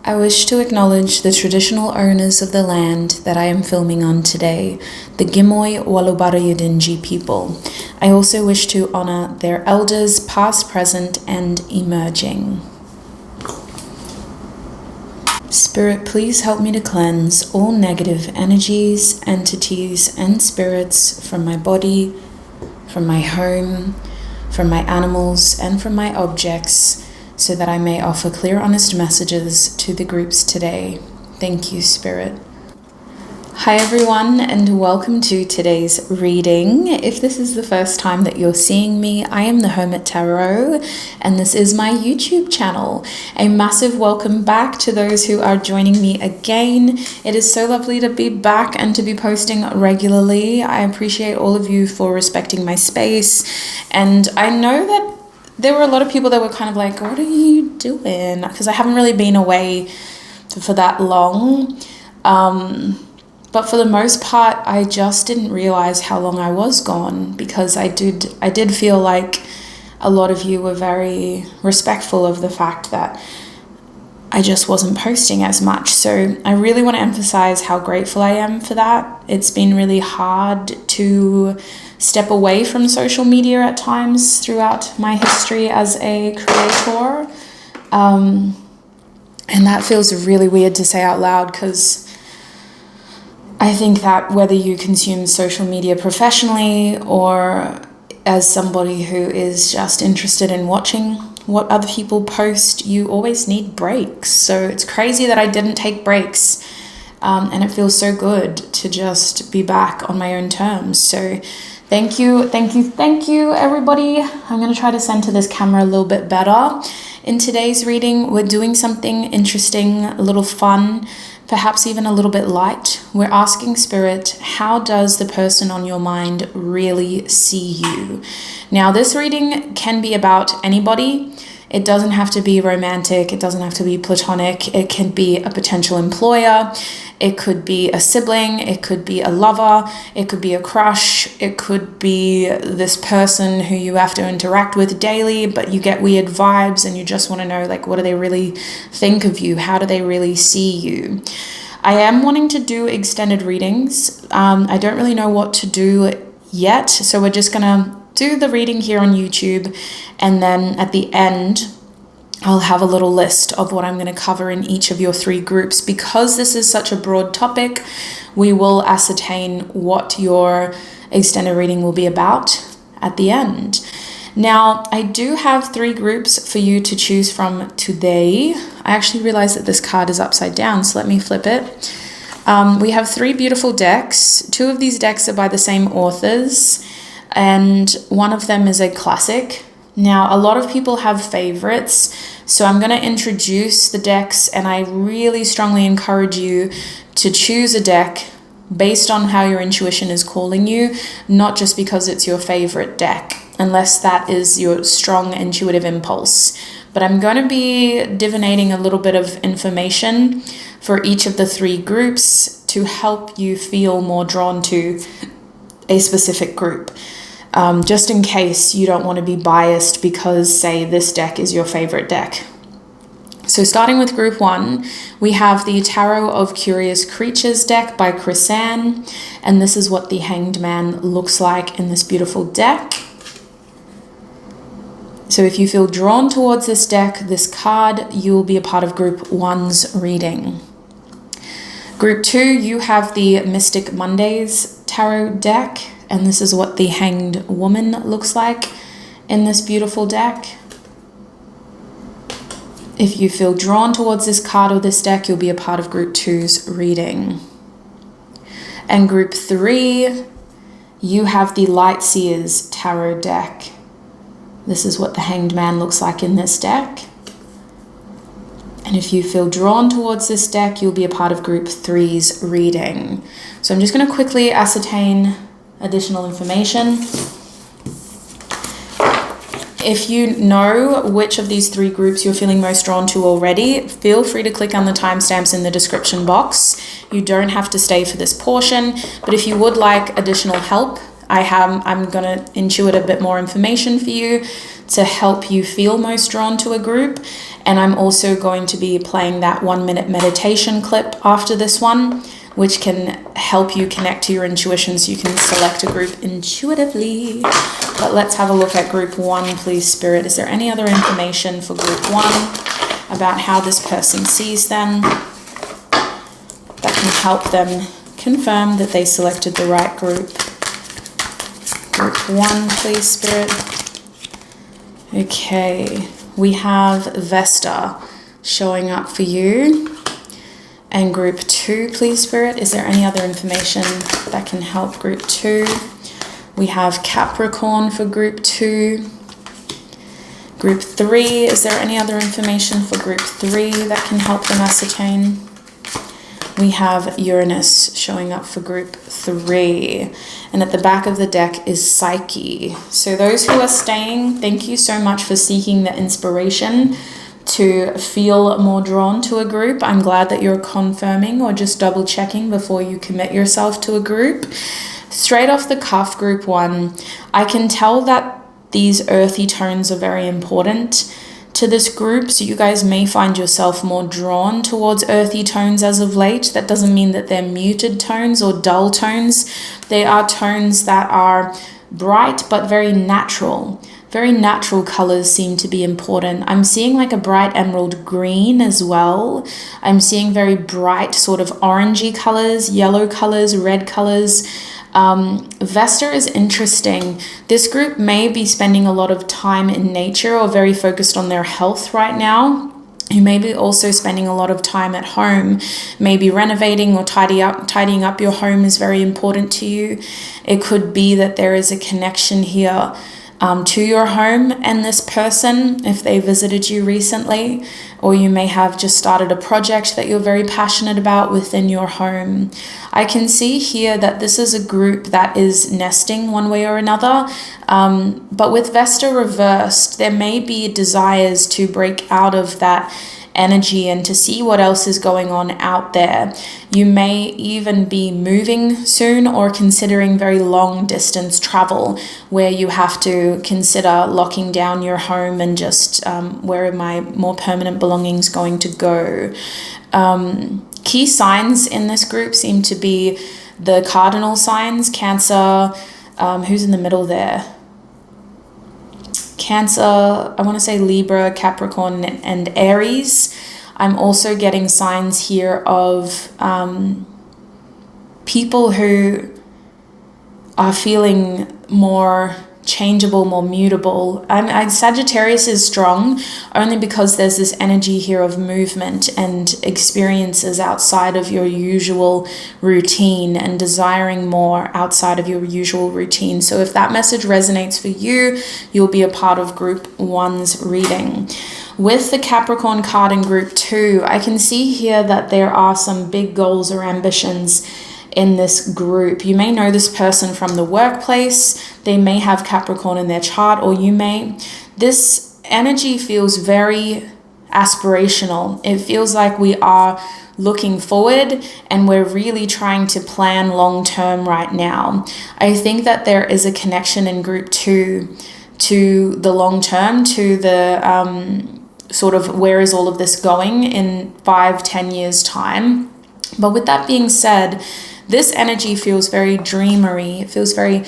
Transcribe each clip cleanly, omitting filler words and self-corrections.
I wish to acknowledge the traditional owners of the land that I am filming on today, the Gimoy Walubarayudinji people. I also wish to honor their elders, past, present, and emerging. Spirit, please help me to cleanse all negative energies, entities, and spirits from my body, from my home, from my animals, and from my objects, so that I may offer clear, honest messages to the groups today. Thank you, Spirit. Hi everyone, and welcome to today's reading. If this is the first time that you're seeing me, I am the Hermit Tarot, and this is my YouTube channel. A massive welcome back to those who are joining me again. It is so lovely to be back and to be posting regularly. I appreciate all of you for respecting my space, and I know that there were a lot of people that were kind of like, what are you doing? Because I haven't really been away for that long. But for the most part, I just didn't realize how long I was gone, because I did feel like a lot of you were very respectful of the fact that I just wasn't posting as much. So I really want to emphasize how grateful I am for that. It's been really hard to step away from social media at times throughout my history as a creator. And that feels really weird to say out loud, because I think that whether you consume social media professionally or as somebody who is just interested in watching what other people post, you always need breaks. So it's crazy that I didn't take breaks, and it feels so good to just be back on my own terms. So thank you, everybody. I'm going to try to center this camera a little bit better. In today's reading, we're doing something interesting, a little fun, perhaps even a little bit light. We're asking Spirit, how does the person on your mind really see you? Now, this reading can be about anybody. It doesn't have to be romantic. It doesn't have to be platonic. It can be a potential employer. It could be a sibling. It could be a lover. It could be a crush. It could be this person who you have to interact with daily, but you get weird vibes and you just want to know, like, what do they really think of you? How do they really see you? I am wanting to do extended readings. I don't really know what to do yet, so we're just going to do the reading here on YouTube, and then at the end I'll have a little list of what I'm going to cover in each of your three groups. Because this is such a broad topic, we will ascertain what your extended reading will be about at the end. Now, I do have three groups for you to choose from today. I actually realized that this card is upside down, so let me flip it. We have three beautiful decks. Two of these decks are by the same authors, and one of them is a classic. Now, a lot of people have favorites, so I'm going to introduce the decks, and I really strongly encourage you to choose a deck based on how your intuition is calling you, not just because it's your favorite deck, unless that is your strong intuitive impulse. But I'm going to be divinating a little bit of information for each of the three groups to help you feel more drawn to a specific group. Just in case you don't want to be biased because, say, this deck is your favorite deck. So starting with group one, we have the Tarot of Curious Creatures deck by Chrisanne, and this is what the Hanged Man looks like in this beautiful deck. So if you feel drawn towards this deck, this card, you will be a part of group one's reading. Group two, you have the Mystic Mondays Tarot deck, and this is what the Hanged Woman looks like in this beautiful deck. If you feel drawn towards this card or this deck, you'll be a part of group two's reading. And group three, you have the Light Seers Tarot deck. This is what the Hanged Man looks like in this deck. And if you feel drawn towards this deck, you'll be a part of group three's reading. So I'm just going to quickly ascertain additional information. If you know which of these three groups you're feeling most drawn to already, feel free to click on the timestamps in the description box. You don't have to stay for this portion, but if you would like additional help, I'm going to intuit a bit more information for you to help you feel most drawn to a group. And I'm also going to be playing that 1-minute meditation clip after this one, which can help you connect to your intuition so you can select a group intuitively. But let's have a look at group 1, please, Spirit. Is there any other information for group 1 about how this person sees them that can help them confirm that they selected the right group? Group 1, please, Spirit. Okay, we have Vesta showing up for you. And group 2, please, Spirit. Is there any other information that can help group 2? We have Capricorn for group 2. Group 3, is there any other information for group 3 that can help them ascertain? We have Uranus showing up for group 3. And at the back of the deck is Psyche. So those who are staying, thank you so much for seeking the inspiration to feel more drawn to a group. I'm glad that you're confirming or just double checking before you commit yourself to a group. Straight off the cuff, group 1, I can tell that these earthy tones are very important to this group, so you guys may find yourself more drawn towards earthy tones as of late. That doesn't mean that they're muted tones or dull tones. They are tones that are bright but very natural. Very natural colors seem to be important. I'm seeing like a bright emerald green as well. I'm seeing very bright sort of orangey colors, yellow colors, red colors. Vesta is interesting. This group may be spending a lot of time in nature or very focused on their health right now. You may be also spending a lot of time at home, maybe renovating or tidying up your home is very important to you. It could be that there is a connection here to your home and this person if they visited you recently, or you may have just started a project that you're very passionate about within your home. I can see here that this is a group that is nesting one way or another, but with Vesta reversed, there may be desires to break out of that energy and to see what else is going on out there. You may even be moving soon or considering very long distance travel where you have to consider locking down your home and just where are my more permanent belongings going to go. Key signs in this group seem to be the cardinal signs, Cancer, who's in the middle there? Cancer, I want to say Libra, Capricorn, and Aries. I'm also getting signs here of people who are feeling more changeable, more mutable. Sagittarius is strong only because there's this energy here of movement and experiences outside of your usual routine and desiring more outside of your usual routine. So if that message resonates for you, you'll be a part of group 1's reading. With the Capricorn card in group 2, I can see here that there are some big goals or ambitions in this group. You may know this person from the workplace. They may have Capricorn in their chart, or you may. This energy feels very aspirational. It feels like we are looking forward and we're really trying to plan long term right now. I think that there is a connection in group 2 to the long term, to the sort of where is all of this going in 5-10 years time. But with that being said, this energy feels very dreamery. It feels very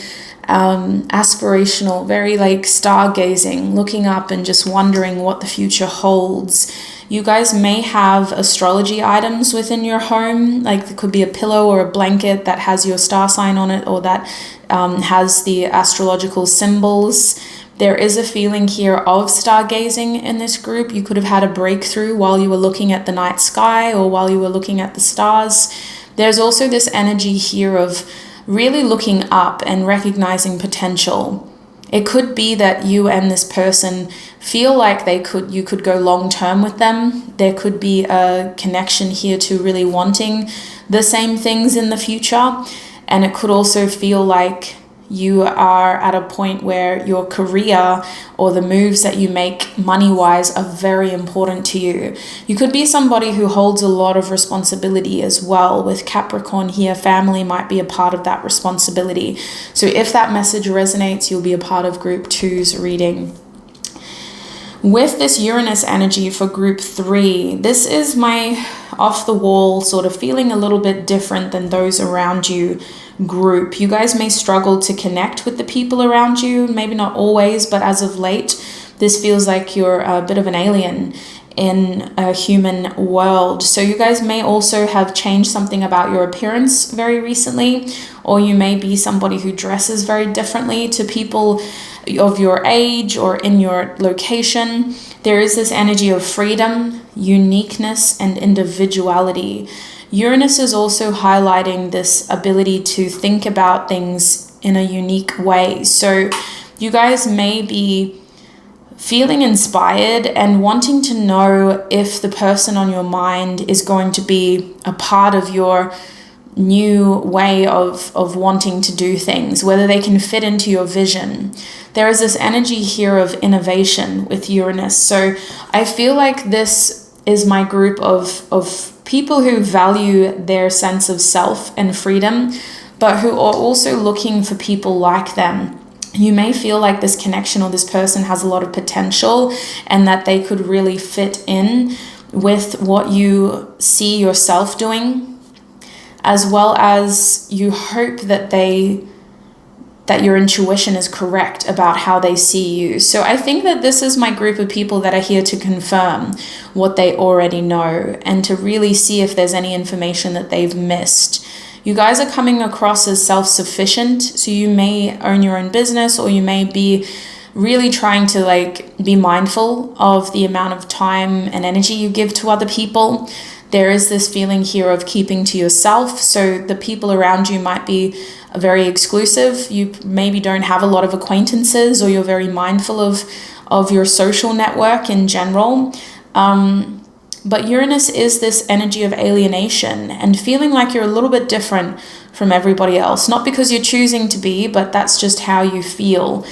aspirational, very like stargazing, looking up and just wondering what the future holds. You guys may have astrology items within your home, like there could be a pillow or a blanket that has your star sign on it, or that has the astrological symbols. There is a feeling here of stargazing in this group. You could have had a breakthrough while you were looking at the night sky or while you were looking at the stars. There's also this energy here of really looking up and recognizing potential. It could be that you and this person feel like you could go long term with them. There could be a connection here to really wanting the same things in the future. And it could also feel like you are at a point where your career or the moves that you make money-wise are very important to you. You could be somebody who holds a lot of responsibility as well. With Capricorn here, family might be a part of that responsibility. So if that message resonates, you'll be a part of group 2's reading. With this Uranus energy for group 3, this is my off the wall sort of feeling a little bit different than those around you group. You guys may struggle to connect with the people around you, maybe not always, but as of late, this feels like you're a bit of an alien in a human world. So you guys may also have changed something about your appearance very recently, or you may be somebody who dresses very differently to people of your age or in your location. There is this energy of freedom, uniqueness, and individuality. Uranus is also highlighting this ability to think about things in a unique way. So you guys may be feeling inspired and wanting to know if the person on your mind is going to be a part of your new way of wanting to do things, whether they can fit into your vision. There is this energy here of innovation with Uranus. So I feel like this is my group of people who value their sense of self and freedom, but who are also looking for people like them. You may feel like this connection or this person has a lot of potential and that they could really fit in with what you see yourself doing, as well as you hope that your intuition is correct about how they see you. So I think that this is my group of people that are here to confirm what they already know and to really see if there's any information that they've missed. You guys are coming across as self-sufficient, so you may own your own business, or you may be really trying to be mindful of the amount of time and energy you give to other people. There is this feeling here of keeping to yourself, so the people around you might be very exclusive. You maybe don't have a lot of acquaintances, or you're very mindful of your social network in general. But Uranus is this energy of alienation and feeling like you're a little bit different from everybody else. Not because you're choosing to be, but that's just how you feel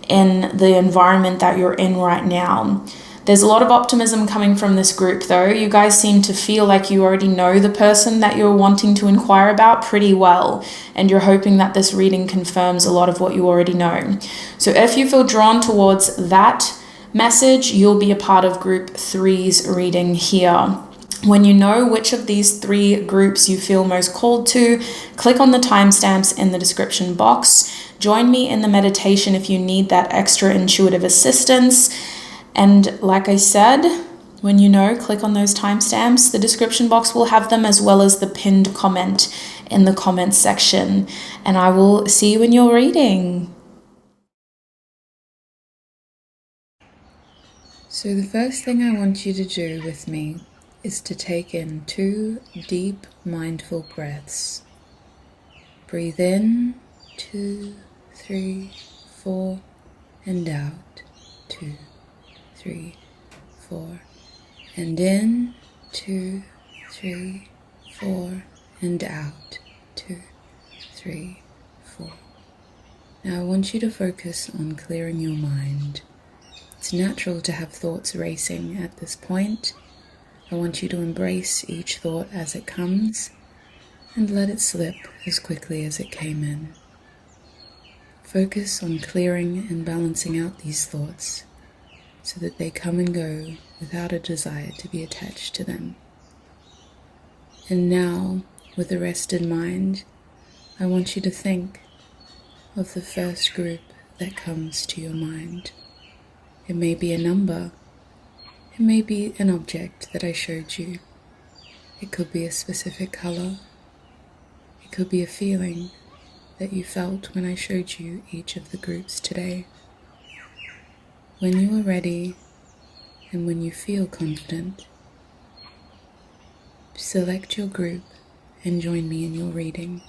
in the environment that you're in right now. There's a lot of optimism coming from this group though. You guys seem to feel like you already know the person that you're wanting to inquire about pretty well, and you're hoping that this reading confirms a lot of what you already know. So if you feel drawn towards that message, you'll be a part of group 3's reading here. When you know which of these 3 groups you feel most called to, click on the timestamps in the description box. Join me in the meditation if you need that extra intuitive assistance. And like I said, when you know, click on those timestamps. The description box will have them, as well as the pinned comment in the comments section. And I will see you in your reading. So the first thing I want you to do with me is to take in 2 deep, mindful breaths. Breathe in, 2, 3, 4, and out, 2, 3, 4, and in, 2, 3, 4, and out, 2, 3, 4. Now I want you to focus on clearing your mind. It's natural to have thoughts racing at this point. I want you to embrace each thought as it comes and let it slip as quickly as it came in. Focus on clearing and balancing out these thoughts so that they come and go without a desire to be attached to them. And now, with a rested mind, I want you to think of the first group that comes to your mind. It may be a number, it may be an object that I showed you. It could be a specific color. It could be a feeling that you felt when I showed you each of the groups today. When you are ready and when you feel confident, select your group and join me in your reading.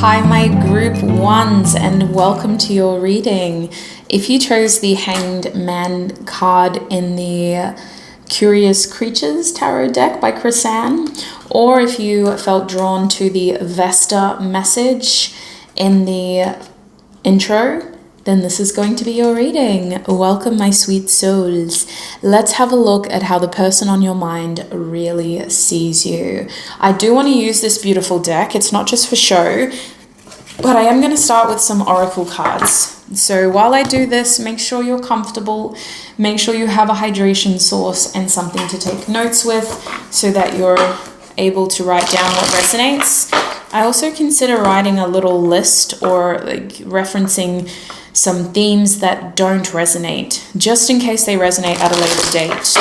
Hi my group ones, and welcome to your reading. If you chose the Hanged Man card in the Curious Creatures Tarot deck by Chrisanne, or if you felt drawn to the Vesta message in the intro, then this is going to be your reading. Welcome my sweet souls. Let's have a look at how the person on your mind really sees you. I do want to use this beautiful deck. It's not just for show. But I am going to start with some oracle cards. So while I do this, make sure you're comfortable, make sure you have a hydration source and something to take notes with so that you're able to write down what resonates. I also consider writing a little list or like referencing some themes that don't resonate, just in case they resonate at a later date.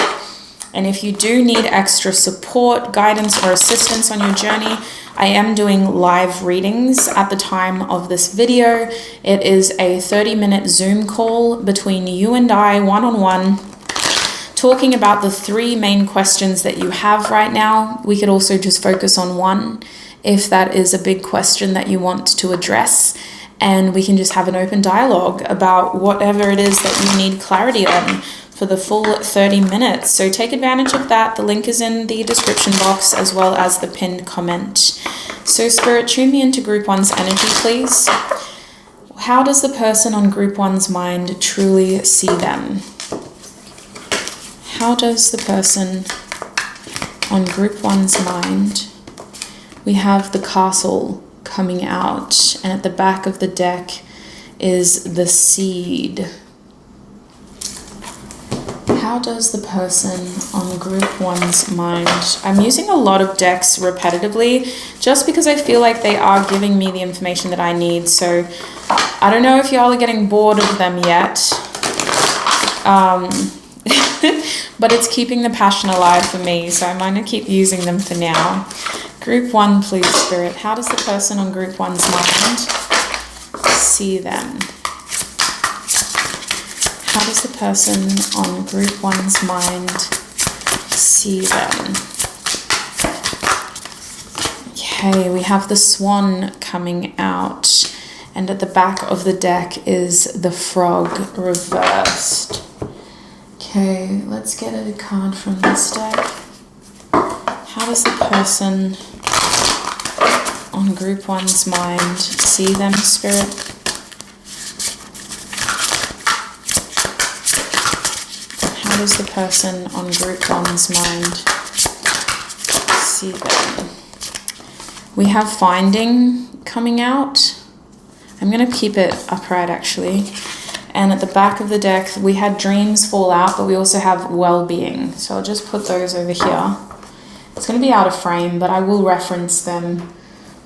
And if you do need extra support, guidance, or assistance on your journey, I am doing live readings at the time of this video. It is a 30-minute Zoom call between you and I, one-on-one, talking about the 3 main questions that you have right now. We could also just focus on one if that is a big question that you want to address. And we can just have an open dialogue about whatever it is that you need clarity on for the full 30 minutes. So take advantage of that. The link is in the description box as well as the pinned comment. So Spirit, tune me into Group 1's energy, please. How does the person on Group 1's mind truly see them? How does the person on Group 1's mind? We have the castle coming out, and at the back of the deck is the seed. How does the person on Group 1's mind? I'm using a lot of decks repetitively just because I feel like they are giving me the information that I need. So I don't know if y'all are getting bored of them yet. But it's keeping the passion alive for me, so I'm going to keep using them for now. Group 1, please, Spirit. How does the person on Group 1's mind see them? How does the person on Group 1's mind see them? Okay, we have the swan coming out, and at the back of the deck is the frog reversed. Okay, let's get a card from this deck. How does the person on Group 1's mind see them, Spirit? How does the person on Group 1's mind see them? We have finding coming out. I'm going to keep it upright actually. And at the back of the deck, we had dreams fall out, but we also have well-being. So I'll just put those over here. It's going to be out of frame, but I will reference them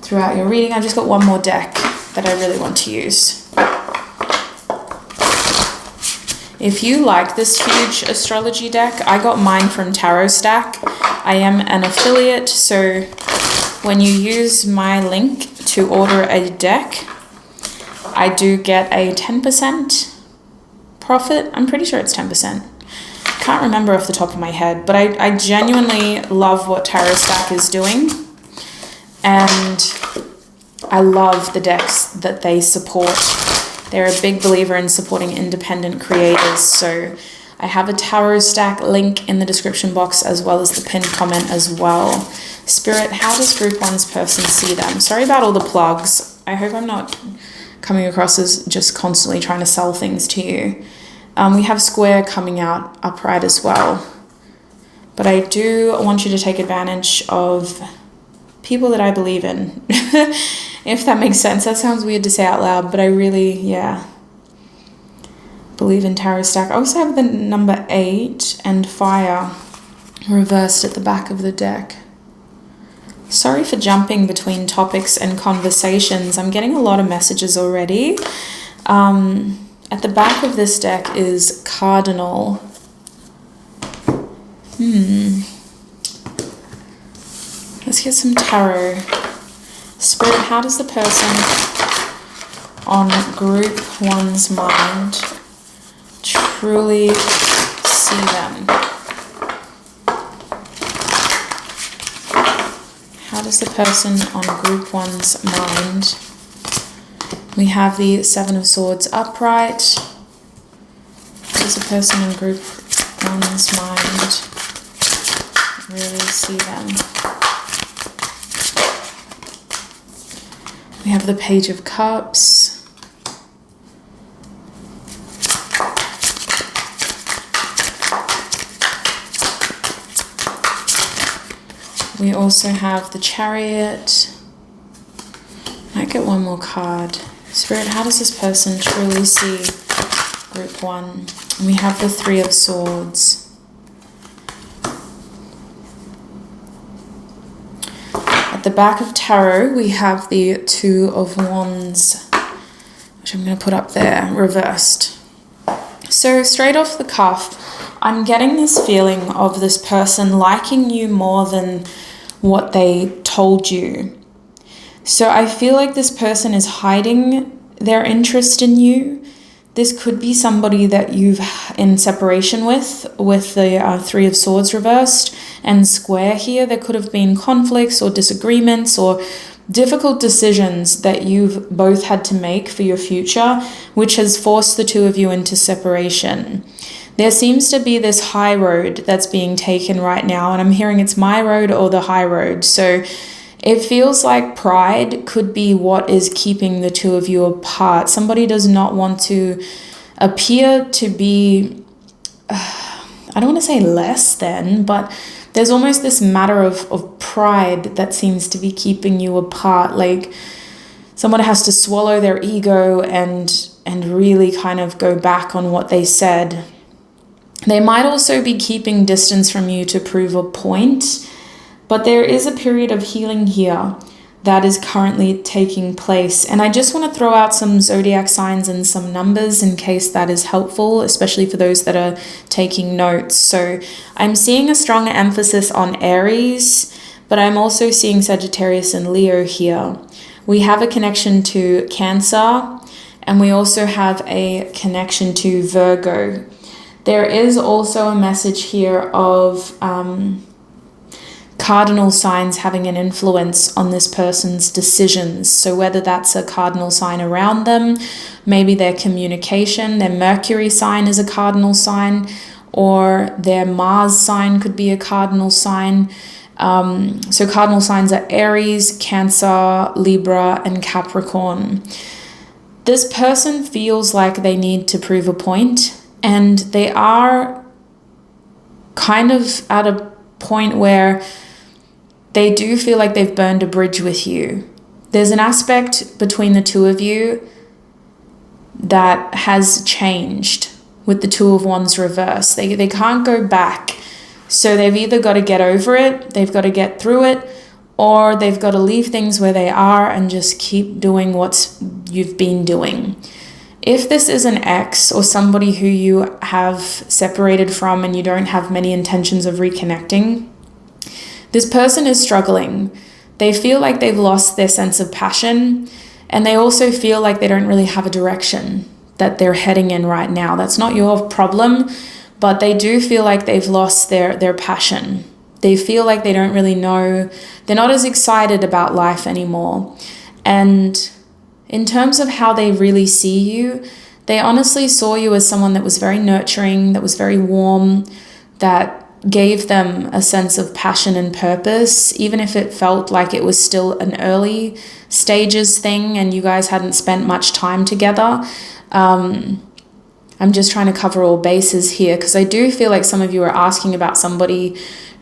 throughout your reading. I just got one more deck that I really want to use. If you like this huge astrology deck, I got mine from Tarot Stack. I am an affiliate, so when you use my link to order a deck, I do get a 10% profit. I'm pretty sure it's 10%. Can't remember off the top of my head, but I genuinely love what Tarot Stack is doing, and I love the decks that they support. They're a big believer in supporting independent creators, so I have a Tarot Stack link in the description box as well as the pinned comment as well. Spirit, how does Group 1's person see them? Sorry about all the plugs. I hope I'm not coming across as just constantly trying to sell things to you. We have square coming out upright as well. But I do want you to take advantage of people that I believe in. If that makes sense. That sounds weird to say out loud, but I really, believe in Tarot Stack. I also have the number 8 and fire reversed at the back of the deck. Sorry for jumping between topics and conversations. I'm getting a lot of messages already. At the back of this deck is Cardinal. Let's get some tarot. Spirit, how does the person on Group 1's mind truly see them? How does the person on Group 1's mind? We have the 7 of Swords upright. How does the person on Group 1's mind really see them? We have the Page of Cups. We also have the Chariot. My get one more card. Spirit, how does this person truly see group 1? We have the 3 of Swords. At the back of Tarot, we have the 2 of Wands, which I'm going to put up there, reversed. So straight off the cuff, I'm getting this feeling of this person liking you more than what they told you. So I feel like this person is hiding their interest in you. This could be somebody that you've in separation with the 3 of Swords reversed and square here. There could have been conflicts or disagreements or difficult decisions that you've both had to make for your future, which has forced the 2 of you into separation. There seems to be this high road that's being taken right now, and I'm hearing it's my road or the high road. So it feels like pride could be what is keeping the 2 of you apart. Somebody does not want to appear to be, I don't want to say less than, but there's almost this matter of pride that seems to be keeping you apart. Like someone has to swallow their ego and really kind of go back on what they said. They might also be keeping distance from you to prove a point, but there is a period of healing here that is currently taking place. And I just want to throw out some zodiac signs and some numbers in case that is helpful, especially for those that are taking notes. So I'm seeing a strong emphasis on Aries, but I'm also seeing Sagittarius and Leo here. We have a connection to Cancer, and we also have a connection to Virgo. There is also a message here of cardinal signs having an influence on this person's decisions. So whether that's a cardinal sign around them, maybe their communication, their Mercury sign is a cardinal sign, or their Mars sign could be a cardinal sign. So cardinal signs are Aries, Cancer, Libra, and Capricorn. This person feels like they need to prove a point, and they are kind of at a point where they do feel like they've burned a bridge with you. There's an aspect between the 2 of you that has changed with the 2 of Wands reverse. They can't go back. So they've either got to get over it, they've got to get through it, or they've got to leave things where they are and just keep doing what you've been doing. If this is an ex or somebody who you have separated from and you don't have many intentions of reconnecting, this person is struggling. They feel like they've lost their sense of passion, and they also feel like they don't really have a direction that they're heading in right now. That's not your problem, but they do feel like they've lost their passion. They feel like they don't really know. They're not as excited about life anymore. And in terms of how they really see you, they honestly saw you as someone that was very nurturing, that was very warm, that gave them a sense of passion and purpose, even if it felt like it was still an early stages thing and you guys hadn't spent much time together. I'm just trying to cover all bases here because I do feel like some of you are asking about somebody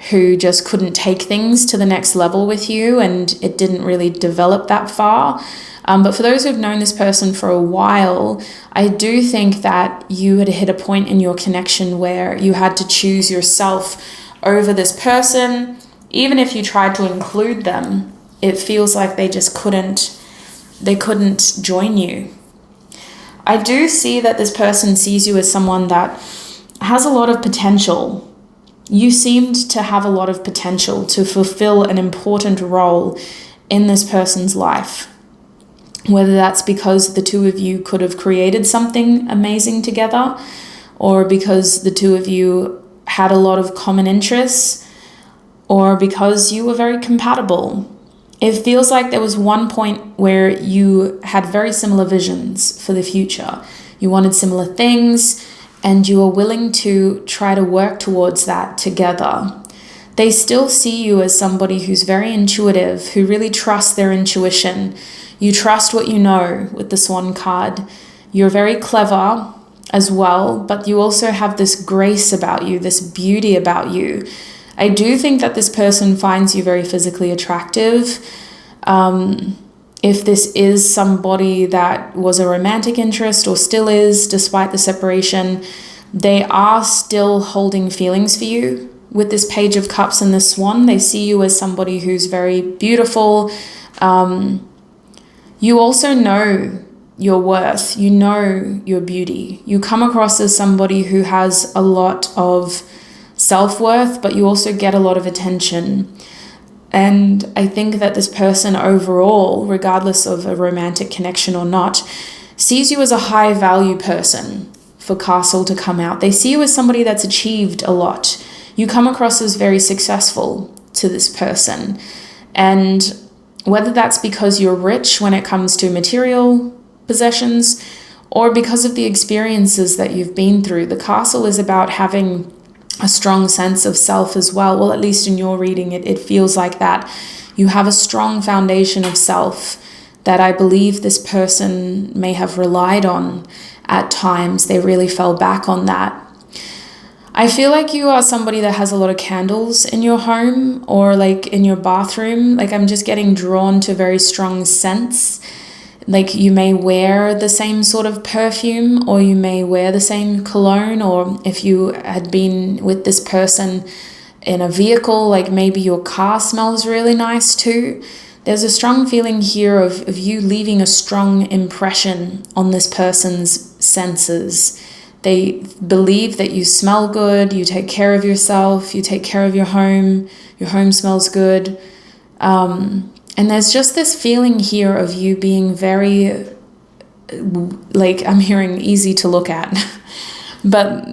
who just couldn't take things to the next level with you and it didn't really develop that far. But for those who've known this person for a while, I do think that you had hit a point in your connection where you had to choose yourself over this person. Even if you tried to include them, it feels like they just couldn't join you. I do see that this person sees you as someone that has a lot of potential. You seemed to have a lot of potential to fulfill an important role in this person's life. Whether that's because the 2 of you could have created something amazing together, or because the 2 of you had a lot of common interests, or because you were very compatible. It feels like there was one point where you had very similar visions for the future. You wanted similar things, and you were willing to try to work towards that together. They still see you as somebody who's very intuitive, who really trusts their intuition. You trust what you know with the Swan card. You're very clever as well, but you also have this grace about you, this beauty about you. I do think that this person finds you very physically attractive. If this is somebody that was a romantic interest or still is, despite the separation, they are still holding feelings for you. With this Page of Cups and the Swan, they see you as somebody who's very beautiful. You also know your worth. You know your beauty. You come across as somebody who has a lot of self-worth, but you also get a lot of attention. And I think that this person overall, regardless of a romantic connection or not, sees you as a high value person for Castle to come out. They see you as somebody that's achieved a lot. You come across as very successful to this person. And whether that's because you're rich when it comes to material possessions or because of the experiences that you've been through, the Castle is about having a strong sense of self as well. Well, at least in your reading, it feels like that. You have a strong foundation of self that I believe this person may have relied on at times. They really fell back on that. I feel like you are somebody that has a lot of candles in your home or like in your bathroom. Like I'm just getting drawn to very strong scents. Like you may wear the same sort of perfume or you may wear the same cologne, or if you had been with this person in a vehicle, like maybe your car smells really nice too. There's a strong feeling here of you leaving a strong impression on this person's senses. They believe that you smell good, you take care of yourself, you take care of your home smells good. And there's just this feeling here of you being very, like, I'm hearing easy to look at. But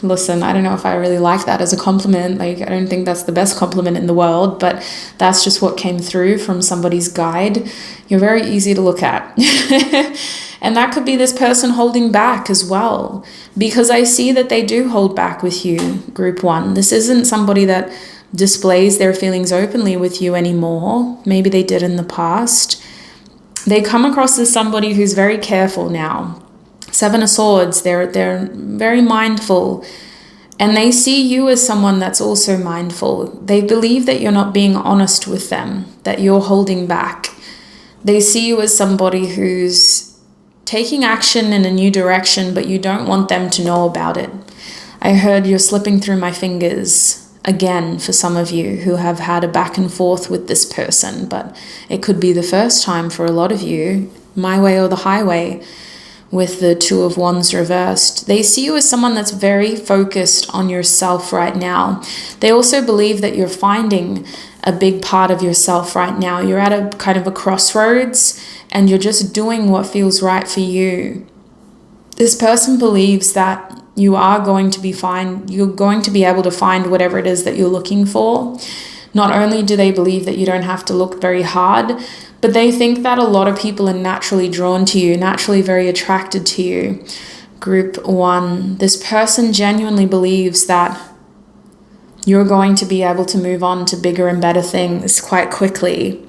listen, I don't know if I really like that as a compliment. Like, I don't think that's the best compliment in the world, but that's just what came through from somebody's guide. You're very easy to look at. And that could be this person holding back as well, because I see that they do hold back with you, Group 1. This isn't somebody that displays their feelings openly with you anymore. Maybe they did in the past. They come across as somebody who's very careful now. 7 of Swords, they're very mindful, and they see you as someone that's also mindful. They believe that you're not being honest with them, that you're holding back. They see you as somebody who's taking action in a new direction, but you don't want them to know about it. I heard you're slipping through my fingers again for some of you who have had a back and forth with this person, but it could be the first time for a lot of you, my way or the highway, with the 2 of Wands reversed. They see you as someone that's very focused on yourself right now. They also believe that you're finding a big part of yourself right now. You're at a kind of a crossroads and you're just doing what feels right for you. This person believes that you are going to be fine. You're going to be able to find whatever it is that you're looking for. Not only do they believe that you don't have to look very hard, but they think that a lot of people are naturally drawn to you, naturally very attracted to you. Group 1, this person genuinely believes that you're going to be able to move on to bigger and better things quite quickly.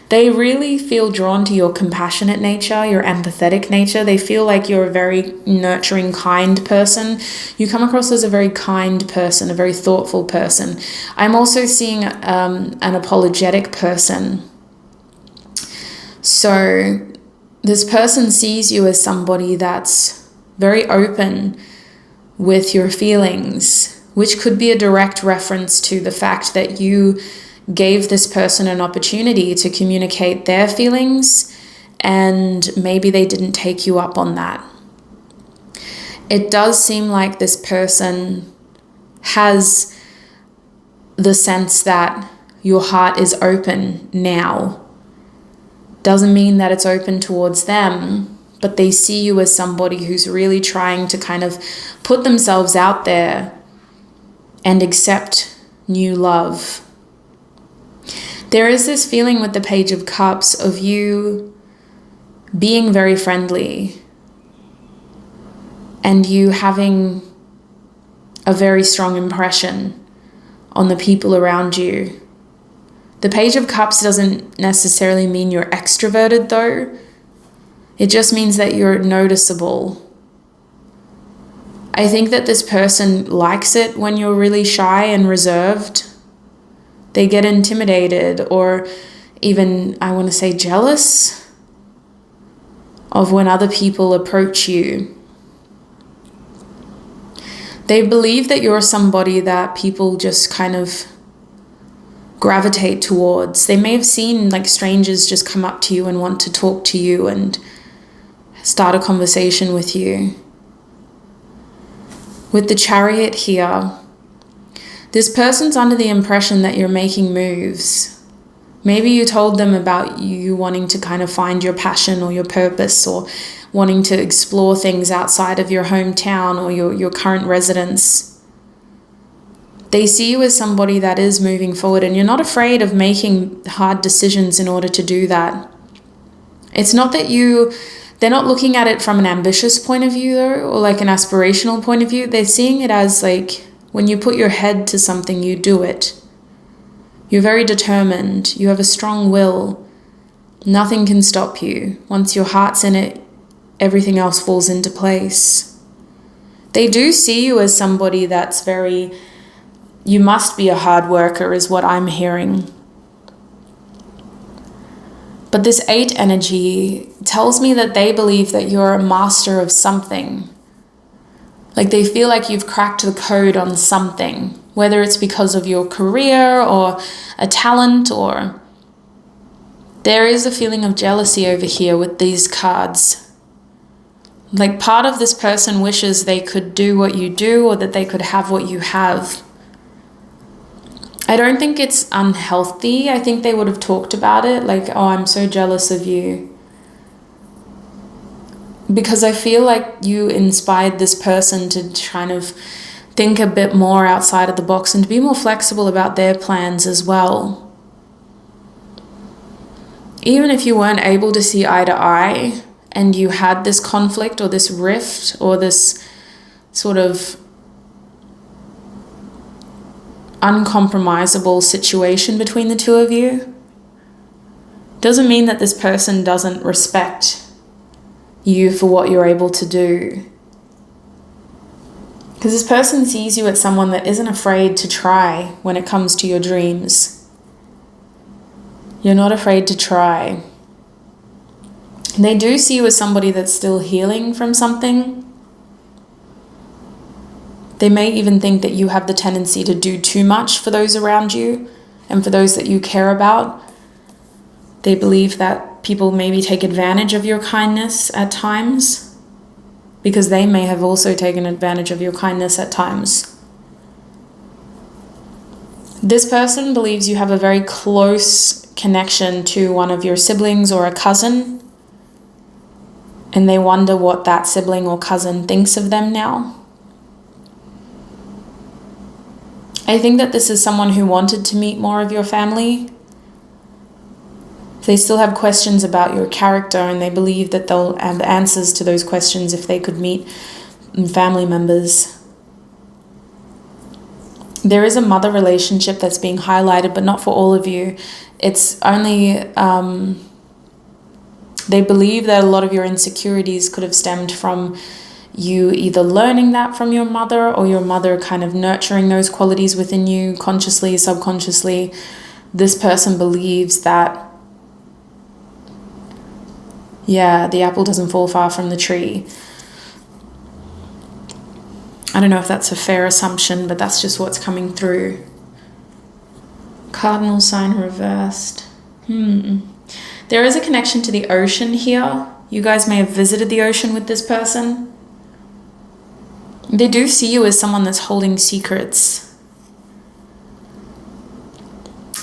They really feel drawn to your compassionate nature, your empathetic nature. They feel like you're a very nurturing, kind person. You come across as a very kind person, a very thoughtful person. I'm also seeing an apologetic person. So this person sees you as somebody that's very open with your feelings, which could be a direct reference to the fact that you gave this person an opportunity to communicate their feelings and maybe they didn't take you up on that. It does seem like this person has the sense that your heart is open now. Doesn't mean that it's open towards them, but they see you as somebody who's really trying to kind of put themselves out there and accept new love. There is this feeling with the Page of Cups of you being very friendly and you having a very strong impression on the people around you. The Page of Cups doesn't necessarily mean you're extroverted though. It just means that you're noticeable. I think that this person likes it when you're really shy and reserved. They get intimidated, or even, I want to say, jealous of when other people approach you. They believe that you're somebody that people just kind of gravitate towards. They may have seen like strangers just come up to you and want to talk to you and start a conversation with you. With the Chariot here, this person's under the impression that you're making moves. Maybe you told them about you wanting to kind of find your passion or your purpose, or wanting to explore things outside of your hometown or your current residence. They see you as somebody that is moving forward, and you're not afraid of making hard decisions in order to do that. It's not that they're not looking at it from an ambitious point of view though, or like an aspirational point of view. They're seeing it as like, when you put your head to something, you do it. You're very determined. You have a strong will. Nothing can stop you. Once your heart's in it, everything else falls into place. They do see you as somebody that's you must be a hard worker, is what I'm hearing. But this 8 energy tells me that they believe that you're a master of something. Like they feel like you've cracked the code on something, whether it's because of your career or a talent, or there is a feeling of jealousy over here with these cards. Like part of this person wishes they could do what you do, or that they could have what you have. I don't think it's unhealthy. I think they would have talked about it, like, oh, I'm so jealous of you. Because I feel like you inspired this person to kind of think a bit more outside of the box and to be more flexible about their plans as well. Even if you weren't able to see eye to eye and you had this conflict or this rift or this sort of uncompromisable situation between the two of you, doesn't mean that this person doesn't respect you for what you're able to do. Because this person sees you as someone that isn't afraid to try when it comes to your dreams. You're not afraid to try. They do see you as somebody that's still healing from something. They may even think that you have the tendency to do too much for those around you and for those that you care about. They believe that people maybe take advantage of your kindness at times, because they may have also taken advantage of your kindness at times. This person believes you have a very close connection to one of your siblings or a cousin, and they wonder what that sibling or cousin thinks of them now. I think that this is someone who wanted to meet more of your family. They still have questions about your character, and they believe that they'll have answers to those questions if they could meet family members. There is a mother relationship that's being highlighted, but not for all of you. It's only, they believe that a lot of your insecurities could have stemmed from you either learning that from your mother, or your mother kind of nurturing those qualities within you consciously, subconsciously. This person believes that, yeah, the apple doesn't fall far from the tree. I don't know if that's a fair assumption, but that's just what's coming through. Cardinal sign reversed. There is a connection to the ocean here. You guys may have visited the ocean with this person. They do see you as someone that's holding secrets.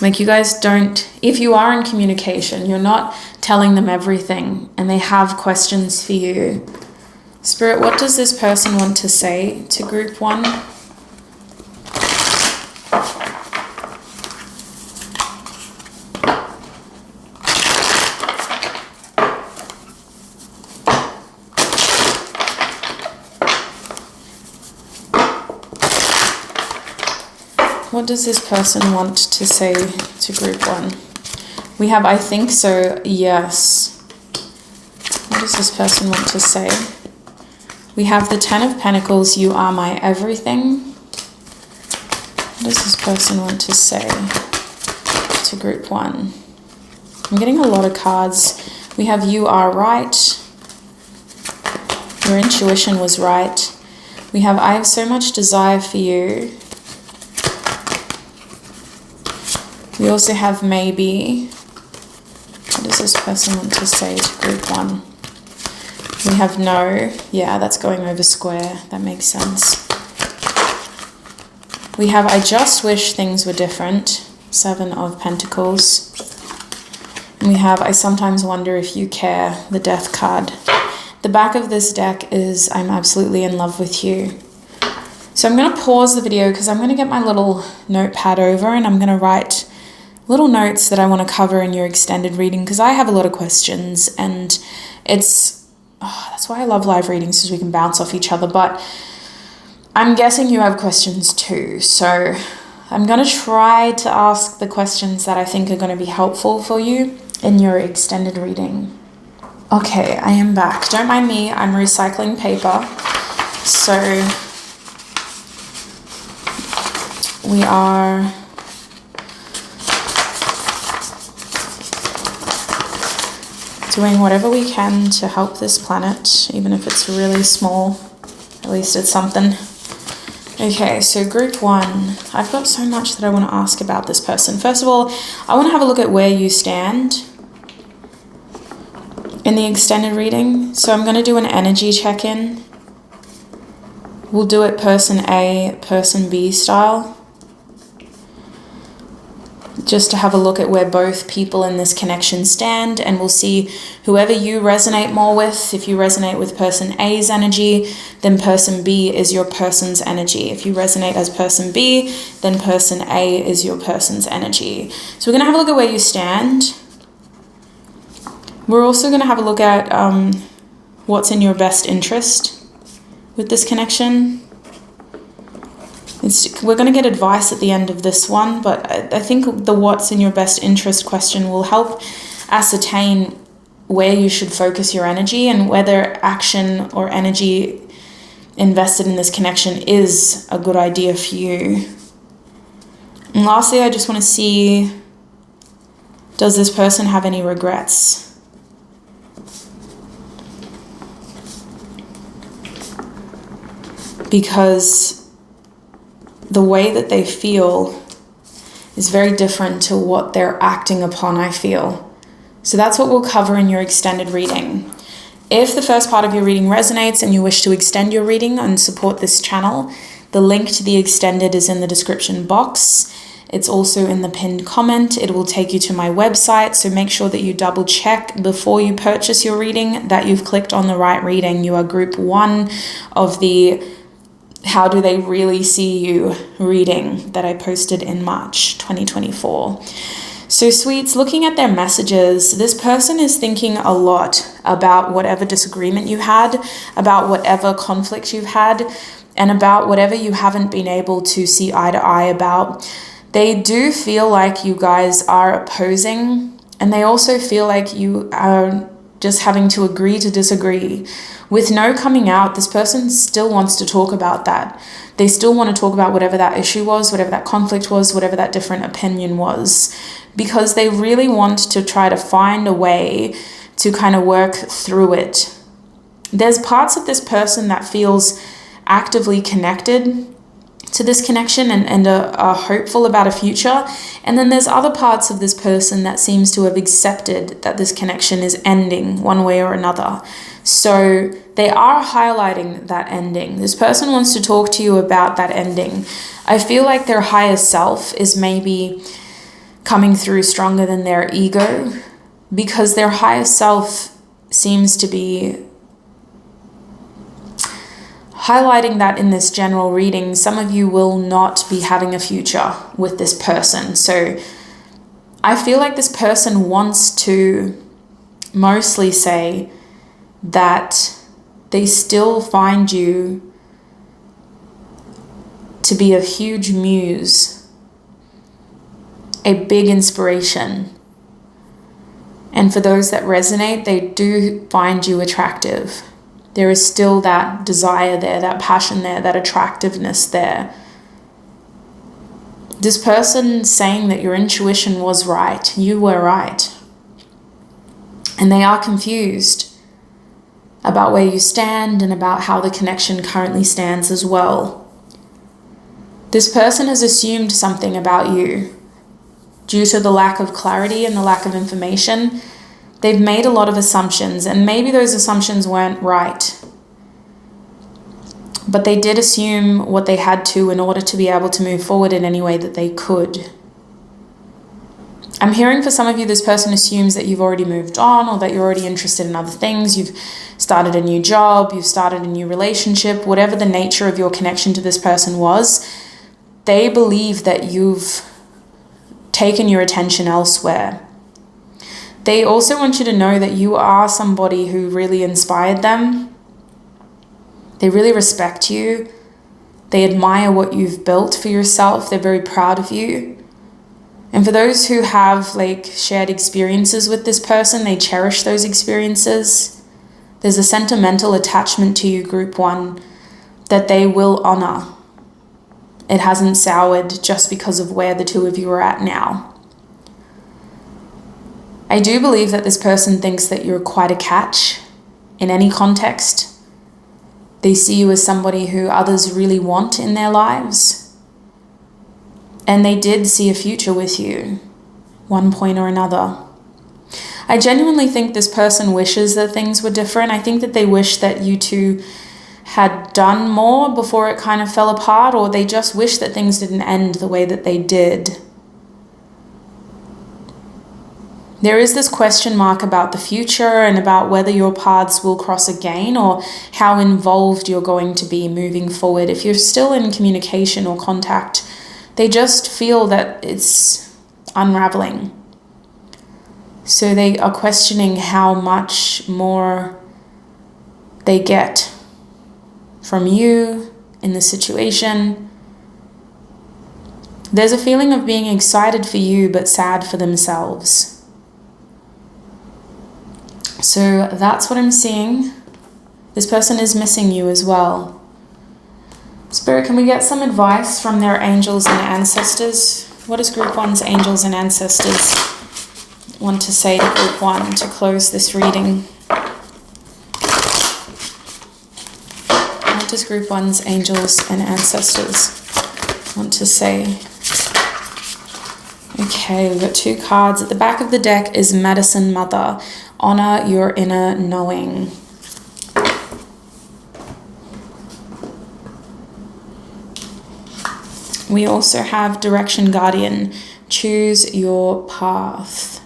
Like you guys don't, if you are in communication, you're not telling them everything, and they have questions for you. Spirit, what does this person want to say to group 1? What does this person want to say to group 1? We have, I think so, yes. What does this person want to say? We have the 10 of Pentacles, you are my everything. What does this person want to say to group 1? I'm getting a lot of cards. We have you are right. Your intuition was right. We have I have so much desire for you. We also have maybe. What does this person want to say to group 1? We have no. Yeah, that's going over square. That makes sense. We have I just wish things were different. 7 of Pentacles. And we have I sometimes wonder if you care. The Death card. The back of this deck is I'm absolutely in love with you. So I'm going to pause the video because I'm going to get my little notepad over and I'm going to write little notes that I want to cover in your extended reading because I have a lot of questions and that's why I love live readings, because we can bounce off each other. But I'm guessing you have questions too. So I'm going to try to ask the questions that I think are going to be helpful for you in your extended reading. Okay, I am back. Don't mind me, I'm recycling paper. So we are doing whatever we can to help this planet, even if it's really small. At least it's something. Okay, so group 1. I've got so much that I want to ask about this person. First of all, I want to have a look at where you stand in the extended reading. So I'm going to do an energy check-in. We'll do it person A, person B style. Just to have a look at where both people in this connection stand, and we'll see whoever you resonate more with. If you resonate with person A's energy, then person B is your person's energy. If you resonate as person B, then person A is your person's energy. So we're going to have a look at where you stand. We're also going to have a look at what's in your best interest with this connection. We're going to get advice at the end of this one, but I think the what's in your best interest question will help ascertain where you should focus your energy and whether action or energy invested in this connection is a good idea for you. And lastly, I just want to see, does this person have any regrets? Because the way that they feel is very different to what they're acting upon, I feel. So that's what we'll cover in your extended reading. If the first part of your reading resonates and you wish to extend your reading and support this channel, the link to the extended is in the description box. It's also in the pinned comment. It will take you to my website, so make sure that you double check before you purchase your reading that you've clicked on the right reading. You are group 1 of the How Do They Really See You reading that I posted in March 2024. So sweets, looking at their messages, this person is thinking a lot about whatever disagreement you had, about whatever conflict you've had, and about whatever you haven't been able to see eye to eye about. They do feel like you guys are opposing, and they also feel like you are just having to agree to disagree. With no coming out, this person still wants to talk about that. They still want to talk about whatever that issue was, whatever that conflict was, whatever that different opinion was, because they really want to try to find a way to kind of work through it. There's parts of this person that feels actively connected to this connection and are hopeful about a future. And then there's other parts of this person that seems to have accepted that this connection is ending one way or another. So they are highlighting that ending. This person wants to talk to you about that ending. I feel like their higher self is maybe coming through stronger than their ego, because their higher self seems to be highlighting that in this general reading. Some of you will not be having a future with this person. So I feel like this person wants to mostly say that they still find you to be a huge muse, a big inspiration. And for those that resonate, they do find you attractive. There is still that desire there, that passion there, that attractiveness there. This person saying that your intuition was right, you were right. And they are confused about where you stand and about how the connection currently stands as well. This person has assumed something about you due to the lack of clarity and the lack of information. They've made a lot of assumptions, and maybe those assumptions weren't right. But they did assume what they had to in order to be able to move forward in any way that they could. I'm hearing for some of you, this person assumes that you've already moved on, or that you're already interested in other things. You've started a new job, you've started a new relationship, whatever the nature of your connection to this person was. They believe that you've taken your attention elsewhere. They also want you to know that you are somebody who really inspired them. They really respect you. They admire what you've built for yourself. They're very proud of you. And for those who have shared experiences with this person, they cherish those experiences. There's a sentimental attachment to you, Group 1, that they will honor. It hasn't soured just because of where the two of you are at now. I do believe that this person thinks that you're quite a catch in any context. They see you as somebody who others really want in their lives. And they did see a future with you, one point or another. I genuinely think this person wishes that things were different. I think that they wish that you two had done more before it kind of fell apart, or they just wish that things didn't end the way that they did. There is this question mark about the future and about whether your paths will cross again, or how involved you're going to be moving forward. If you're still in communication or contact, they just feel that it's unraveling. So they are questioning how much more they get from you in the situation. There's a feeling of being excited for you but sad for themselves. So that's what I'm seeing. This person is missing you as well. Spirit, can we get some advice from their angels and ancestors? What does Group 1's angels and ancestors want to say to Group 1 to close this reading? What does Group 1's angels and ancestors want to say? Okay, we've got 2 cards. At the back of the deck is Medicine Mother. Honor your inner knowing. We also have Direction Guardian. Choose your path.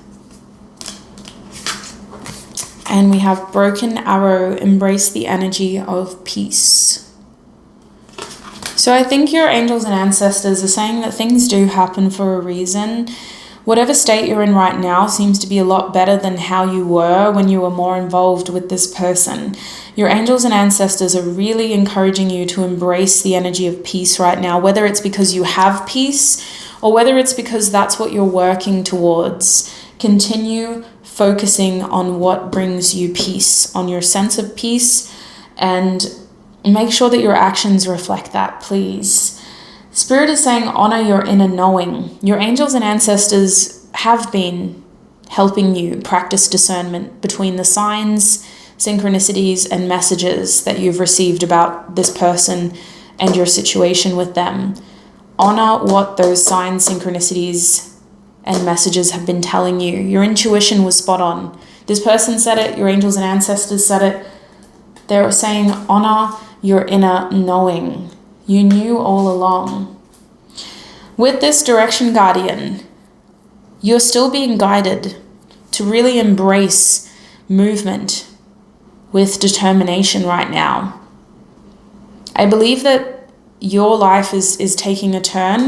And we have Broken Arrow. Embrace the energy of peace. So I think your angels and ancestors are saying that things do happen for a reason. Whatever state you're in right now seems to be a lot better than how you were when you were more involved with this person. Your angels and ancestors are really encouraging you to embrace the energy of peace right now, whether it's because you have peace or whether it's because that's what you're working towards. Continue focusing on what brings you peace, on your sense of peace, and make sure that your actions reflect that, please. Spirit is saying honor your inner knowing. Your angels and ancestors have been helping you practice discernment between the signs, synchronicities, and messages that you've received about this person and your situation with them. Honor what those signs, synchronicities, and messages have been telling you. Your intuition was spot on. This person said it, your angels and ancestors said it. They're saying honor your inner knowing. You knew all along. With this Direction Guardian, you're still being guided to really embrace movement with determination right now. I believe that your life is taking a turn,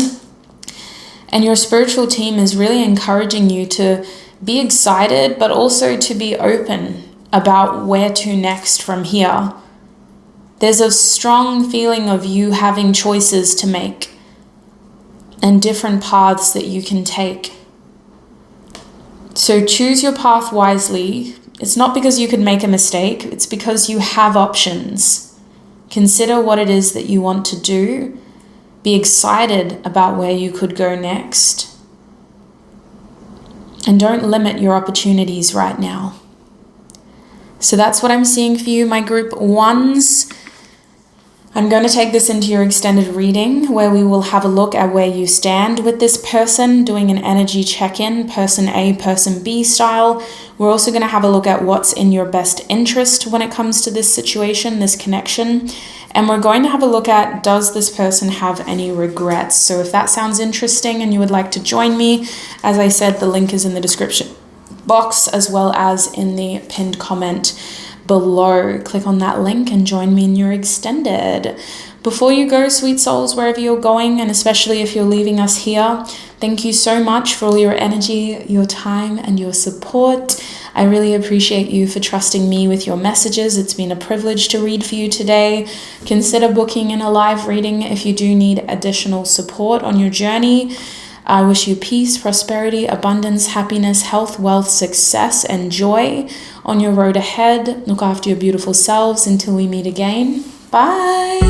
and your spiritual team is really encouraging you to be excited, but also to be open about where to next from here. There's a strong feeling of you having choices to make and different paths that you can take. So choose your path wisely. It's not because you could make a mistake. It's because you have options. Consider what it is that you want to do. Be excited about where you could go next. And don't limit your opportunities right now. So that's what I'm seeing for you, my group ones. I'm going to take this into your extended reading where we will have a look at where you stand with this person, doing an energy check-in, person A, person B style. We're also going to have a look at what's in your best interest when it comes to this situation, this connection. And we're going to have a look at, does this person have any regrets? So if that sounds interesting and you would like to join me, as I said, the link is in the description box as well as in the pinned comment below. Click on that link and join me in your extended. Before you go, sweet souls, wherever you're going, and especially if you're leaving us here, thank you so much for all your energy, your time, and your support. I really appreciate you for trusting me with your messages. It's been a privilege to read for you today. Consider booking in a live reading if you do need additional support on your journey. I wish you peace, prosperity, abundance, happiness, health, wealth, success, and joy on your road ahead. Look after your beautiful selves until we meet again. Bye.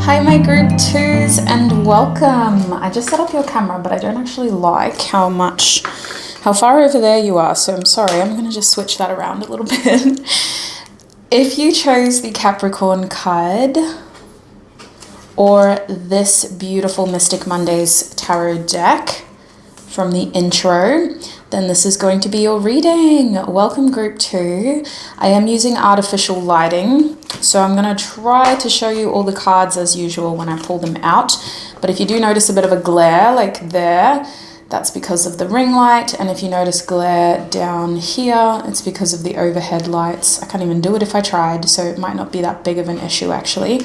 Hi my group twos and welcome. I just set up your camera, but I don't actually like how far over there you are, so I'm sorry. I'm going to just switch that around a little bit. If you chose the Capricorn card or this beautiful Mystic Mondays tarot deck from the intro, then this is going to be your reading. Welcome group 2. I am using artificial lighting, so I'm going to try to show you all the cards as usual when I pull them out. But if you do notice a bit of a glare like there, that's because of the ring light. And if you notice glare down here, it's because of the overhead lights. I can't even do it if I tried, so it might not be that big of an issue actually.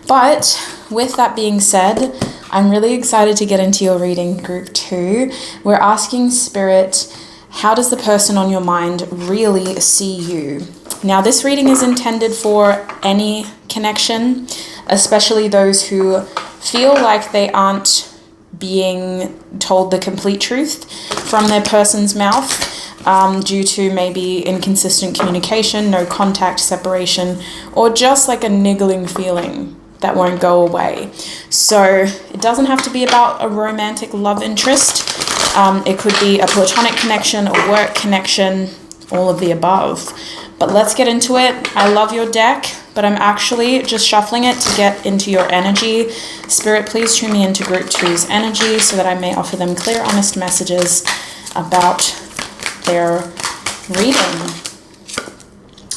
But with that being said, I'm really excited to get into your reading, group 2. We're asking Spirit, how does the person on your mind really see you? Now, this reading is intended for any connection, especially those who feel like they aren't being told the complete truth from their person's mouth due to maybe inconsistent communication, no contact, separation, or just like a niggling feeling that won't go away. So it doesn't have to be about a romantic love interest. It could be a platonic connection, a work connection, all of the above. But let's get into it. I love your deck, but I'm actually just shuffling it to get into your energy. Spirit, please tune me into group 2's energy so that I may offer them clear, honest messages about their reading.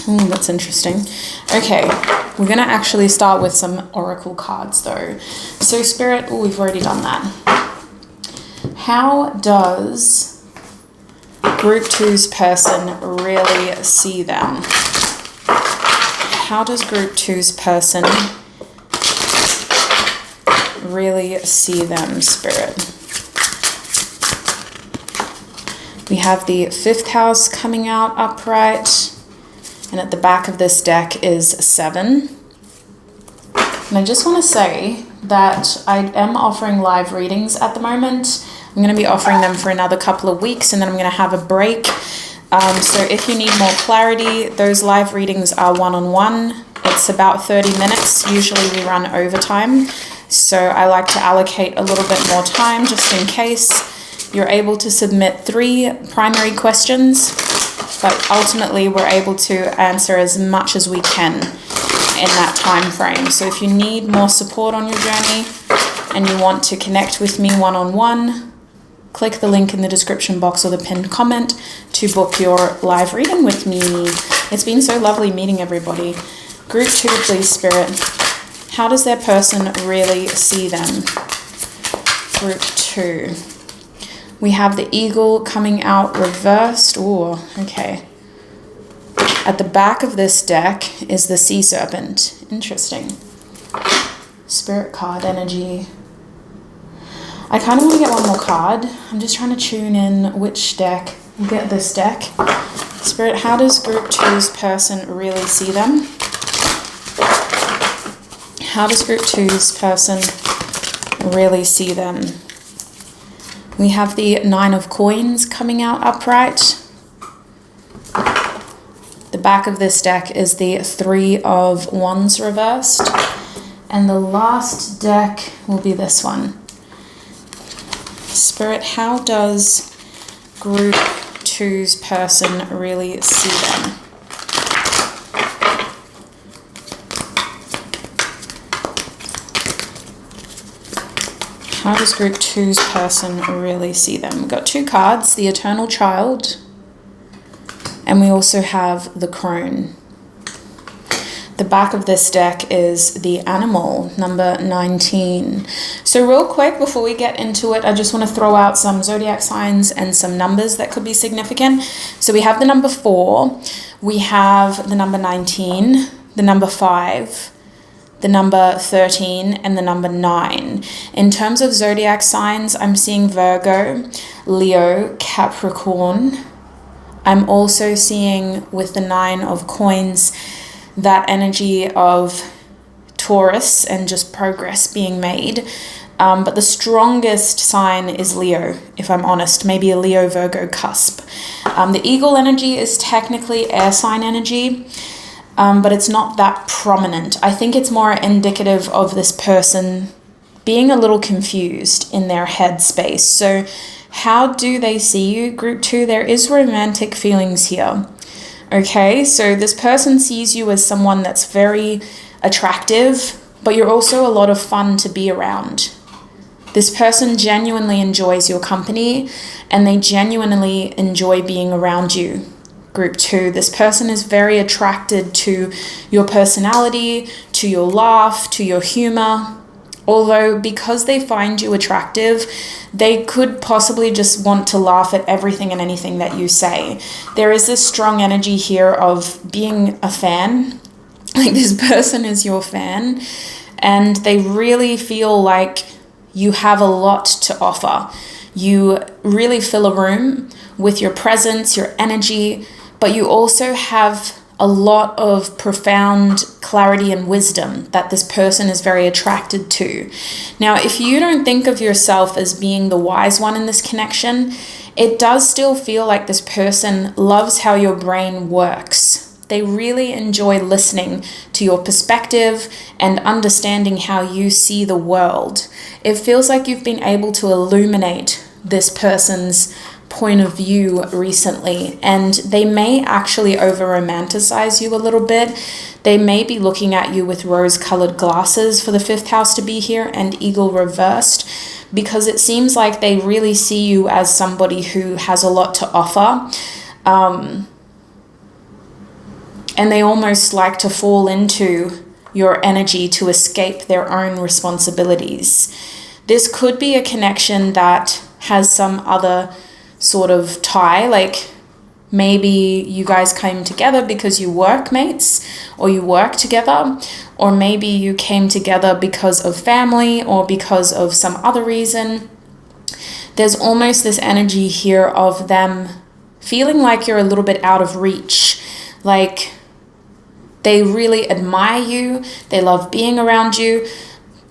Ooh, that's interesting. Okay, we're going to actually start with some oracle cards though. So Spirit, we've already done that. How does group 2's person really see them? How does group 2's person really see them, Spirit? We have the 5th house coming out upright. And at the back of this deck is 7. And I just want to say that I am offering live readings at the moment. I'm going to be offering them for another couple of weeks and then I'm going to have a break. So if you need more clarity, those live readings are one-on-one. It's about 30 minutes. Usually we run overtime. So I like to allocate a little bit more time just in case. You're able to submit 3 primary questions, but ultimately we're able to answer as much as we can in that time frame. So if you need more support on your journey and you want to connect with me one-on-one, click the link in the description box or the pinned comment to book your live reading with me. It's been so lovely meeting everybody. Group 2, please, Spirit. How does their person really see them? Group 2. We have the eagle coming out reversed. Oh, okay. At the back of this deck is the sea serpent. Interesting. Spirit card energy. I kind of want to get one more card. I'm just trying to tune in which deck. We'll get this deck. Spirit, how does group 2's person really see them? How does group 2's person really see them? We have the 9 of coins coming out upright. The back of this deck is the Three of Wands reversed. And the last deck will be this one. Spirit, how does group 2's person really see them? How does group 2's person really see them? We've got 2 cards, the Eternal Child, and we also have the Crone. The back of this deck is the Animal, number 19. So real quick, before we get into it, I just want to throw out some zodiac signs and some numbers that could be significant. So we have the number 4, we have the number 19, the number 5, the number 13, and the number 9. In terms of zodiac signs, I'm seeing Virgo, Leo, Capricorn. I'm also seeing with the 9 of coins that energy of Taurus and just progress being made. But the strongest sign is Leo, if I'm honest, maybe a Leo-Virgo cusp. The eagle energy is technically air sign energy, but it's not that prominent. I think it's more indicative of this person being a little confused in their head space. So how do they see you, group 2? There is romantic feelings here. Okay, so this person sees you as someone that's very attractive, but you're also a lot of fun to be around. This person genuinely enjoys your company and they genuinely enjoy being around you. Group 2, this person is very attracted to your personality, to your laugh, to your humor. Although because they find you attractive, they could possibly just want to laugh at everything and anything that you say. There is this strong energy here of being a fan. Like this person is your fan and they really feel like you have a lot to offer. You really fill a room with your presence, your energy, but you also have a lot of profound clarity and wisdom that this person is very attracted to. Now, if you don't think of yourself as being the wise one in this connection, it does still feel like this person loves how your brain works. They really enjoy listening to your perspective and understanding how you see the world. It feels like you've been able to illuminate this person's point of view recently, and they may actually over romanticize you a little bit. They may be looking at you with rose-colored glasses for the 5th house to be here and eagle reversed, because it seems like they really see you as somebody who has a lot to offer, and they almost like to fall into your energy to escape their own responsibilities. This could be a connection that has some other sort of tie, like maybe you guys came together because you workmates or you work together, or maybe you came together because of family or because of some other reason. There's almost this energy here of them feeling like you're a little bit out of reach, like they really admire you, they love being around you,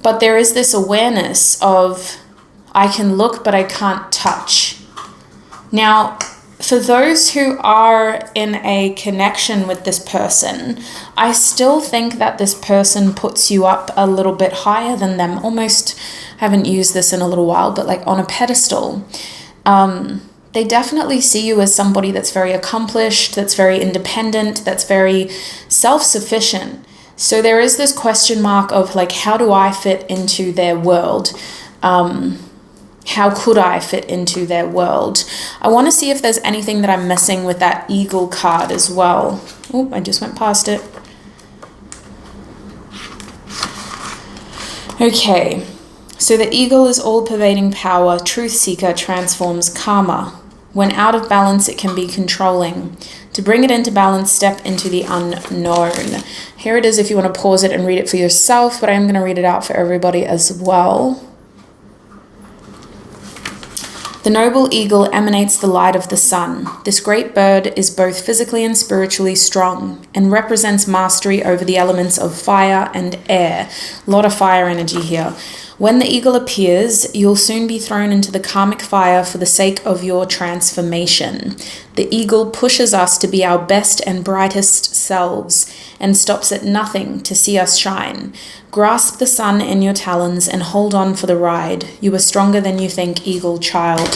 but there is this awareness of I can look but I can't touch. Now, for those who are in a connection with this person, I still think that this person puts you up a little bit higher than them. Almost, haven't used this in a little while, but like on a pedestal. They definitely see you as somebody that's very accomplished, that's very independent, that's very self-sufficient. So there is this question mark of like, how do I fit into their world? How could I fit into their world? I want to see if there's anything that I'm missing with that eagle card as well. Oh, I just went past it. Okay, so the eagle is all-pervading power. Truth seeker transforms karma. When out of balance, it can be controlling. To bring it into balance, step into the unknown. Here it is if you want to pause it and read it for yourself, but I'm going to read it out for everybody as well. The noble eagle emanates the light of the sun. This great bird is both physically and spiritually strong and represents mastery over the elements of fire and air. A lot of fire energy here. When the eagle appears, you'll soon be thrown into the karmic fire for the sake of your transformation. The eagle pushes us to be our best and brightest selves and stops at nothing to see us shine. Grasp the sun in your talons and hold on for the ride. You are stronger than you think, eagle child.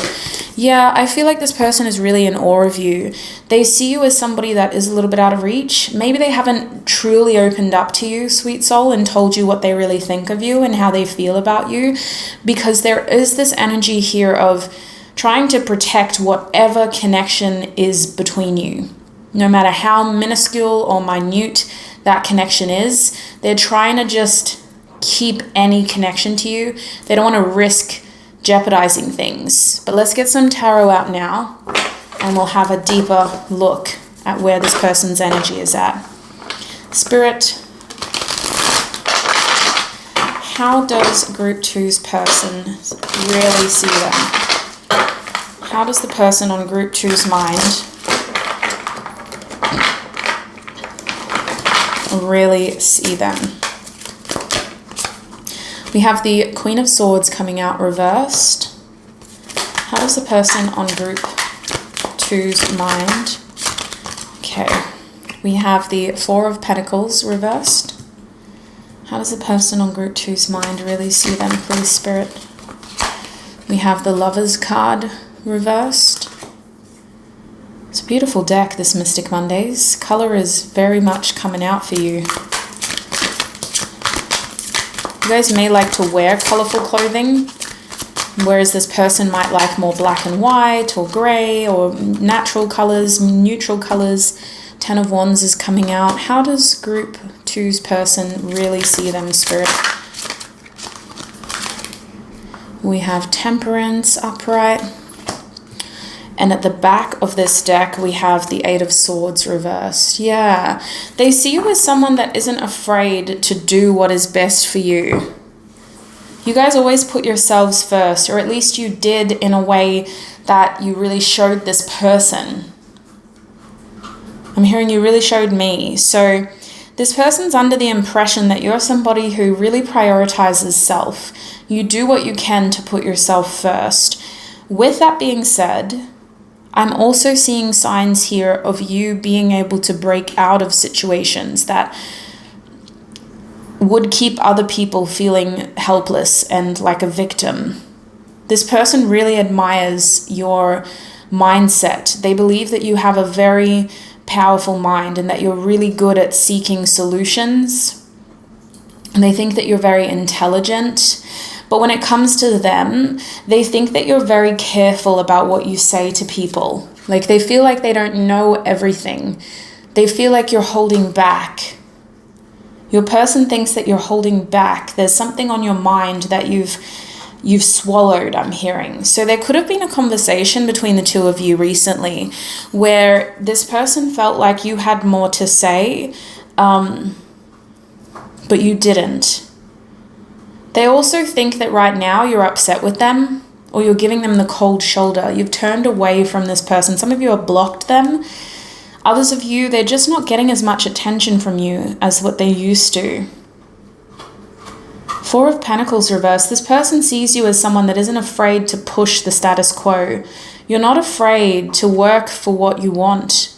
Yeah, I feel like this person is really in awe of you. They see you as somebody that is a little bit out of reach. Maybe they haven't truly opened up to you, sweet soul, and told you what they really think of you and how they feel about you, because there is this energy here of trying to protect whatever connection is between you. No matter how minuscule or minute that connection is, they're trying to just keep any connection to you. They don't want to risk jeopardizing things. But let's get some tarot out now and we'll have a deeper look at where this person's energy is at. Spirit, how does group two's person really see them? How does the person on group two's mind really see them? We have the Queen of Swords coming out reversed. How does the person on group two's mind? Okay. We have the Four of Pentacles reversed. How does the person on group two's mind really see them, please, Spirit? We have the Lovers card reversed. It's a beautiful deck, this Mystic Mondays. Color is very much coming out for you. You guys may like to wear colorful clothing, whereas this person might like more black and white or gray or natural colors, neutral colors. Ten of Wands is coming out. How does group two's person really see them, Spirit? We have Temperance upright. And at the back of this deck, we have the Eight of Swords reversed. Yeah, they see you as someone that isn't afraid to do what is best for you. You guys always put yourselves first, or at least you did in a way that you really showed this person. I'm hearing you really showed me. So this person's under the impression that you're somebody who really prioritizes self. You do what you can to put yourself first. With that being said, I'm also seeing signs here of you being able to break out of situations that would keep other people feeling helpless and like a victim. This person really admires your mindset. They believe that you have a very powerful mind and that you're really good at seeking solutions. And they think that you're very intelligent. But when it comes to them, they think that you're very careful about what you say to people. Like they feel like they don't know everything. They feel like you're holding back. Your person thinks that you're holding back. There's something on your mind that you've swallowed, I'm hearing. So there could have been a conversation between the two of you recently where this person felt like you had more to say, but you didn't. They also think that right now you're upset with them or you're giving them the cold shoulder. You've turned away from this person. Some of you have blocked them. Others of you, they're just not getting as much attention from you as what they used to. Four of Pentacles reversed. This person sees you as someone that isn't afraid to push the status quo. You're not afraid to work for what you want.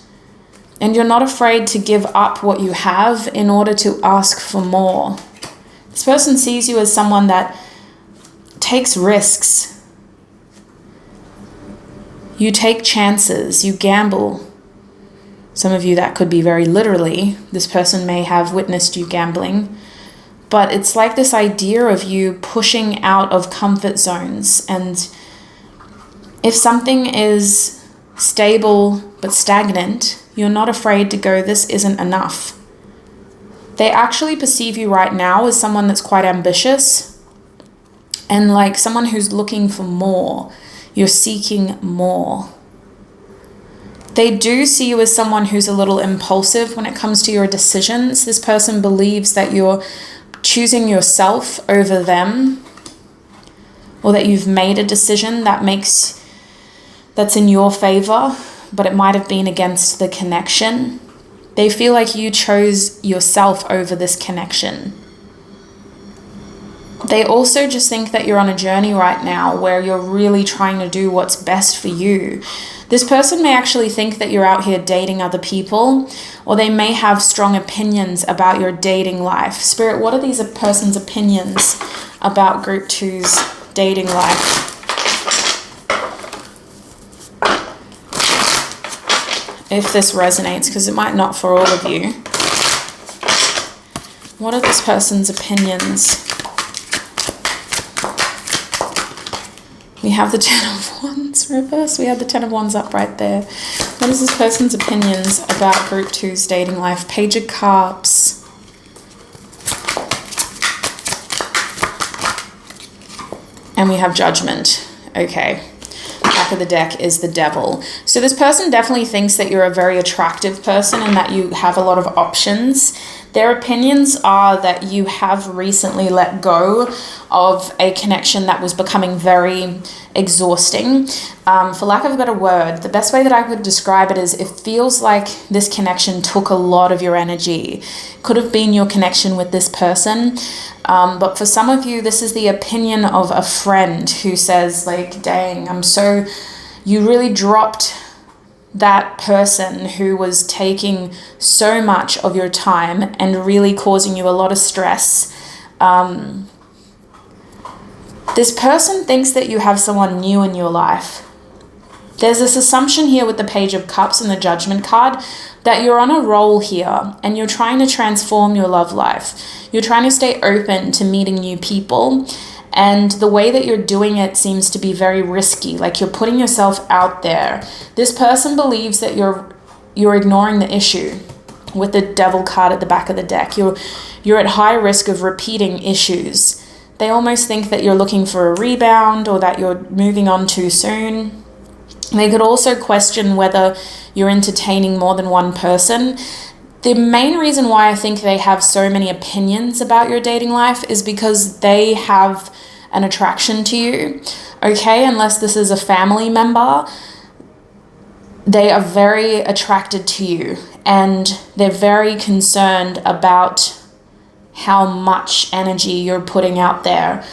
And you're not afraid to give up what you have in order to ask for more. This person sees you as someone that takes risks. You take chances. You gamble. Some of you, that could be very literally. This person may have witnessed you gambling. But it's like this idea of you pushing out of comfort zones. And if something is stable but stagnant, you're not afraid to go, this isn't enough. They actually perceive you right now as someone that's quite ambitious and like someone who's looking for more. You're seeking more. They do see you as someone who's a little impulsive when it comes to your decisions. This person believes that you're choosing yourself over them, or that you've made a decision that's in your favor, but it might have been against the connection. They feel like you chose yourself over this connection. They also just think that you're on a journey right now where you're really trying to do what's best for you. This person may actually think that you're out here dating other people, or they may have strong opinions about your dating life. Spirit, what are these person's opinions about Group 2's dating life? If this resonates, because it might not for all of you. What are this person's opinions? We have the 10 of Wands reverse. We have the 10 of Wands up right there. What is this person's opinions about Group 2's dating life? Page of Cups. And we have Judgment. Okay. Back of the deck is the Devil. So this person definitely thinks that you're a very attractive person and that you have a lot of options. Their opinions are that you have recently let go of a connection that was becoming very exhausting. For lack of a better word, the best way that I could describe it is it feels like this connection took a lot of your energy. Could have been your connection with this person. But for some of you, this is the opinion of a friend who says like, dang, you really dropped that person who was taking so much of your time and really causing you a lot of stress. This person thinks that you have someone new in your life. There's this assumption here with the Page of Cups and the Judgment card that you're on a roll here and you're trying to transform your love life. You're trying to stay open to meeting new people. And the way that you're doing it seems to be very risky, like you're putting yourself out there. This person believes that you're ignoring the issue with the Devil card at the back of the deck. You're at high risk of repeating issues. They almost think that you're looking for a rebound or that you're moving on too soon. They could also question whether you're entertaining more than one person. The main reason why I think they have so many opinions about your dating life is because they have an attraction to you, okay? Unless this is a family member, they are very attracted to you and they're very concerned about how much energy you're putting out there.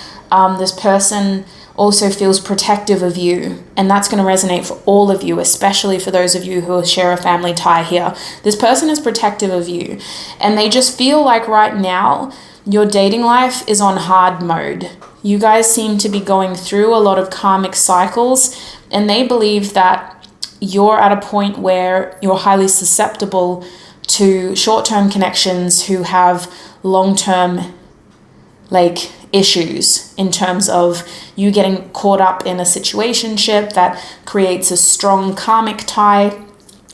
This person also feels protective of you, and that's going to resonate for all of you, especially for those of you who share a family tie here. This person is protective of you, and they just feel like right now your dating life is on hard mode. You guys seem to be going through a lot of karmic cycles, and they believe that you're at a point where you're highly susceptible to short-term connections who have long-term issues in terms of you getting caught up in a situationship that creates a strong karmic tie.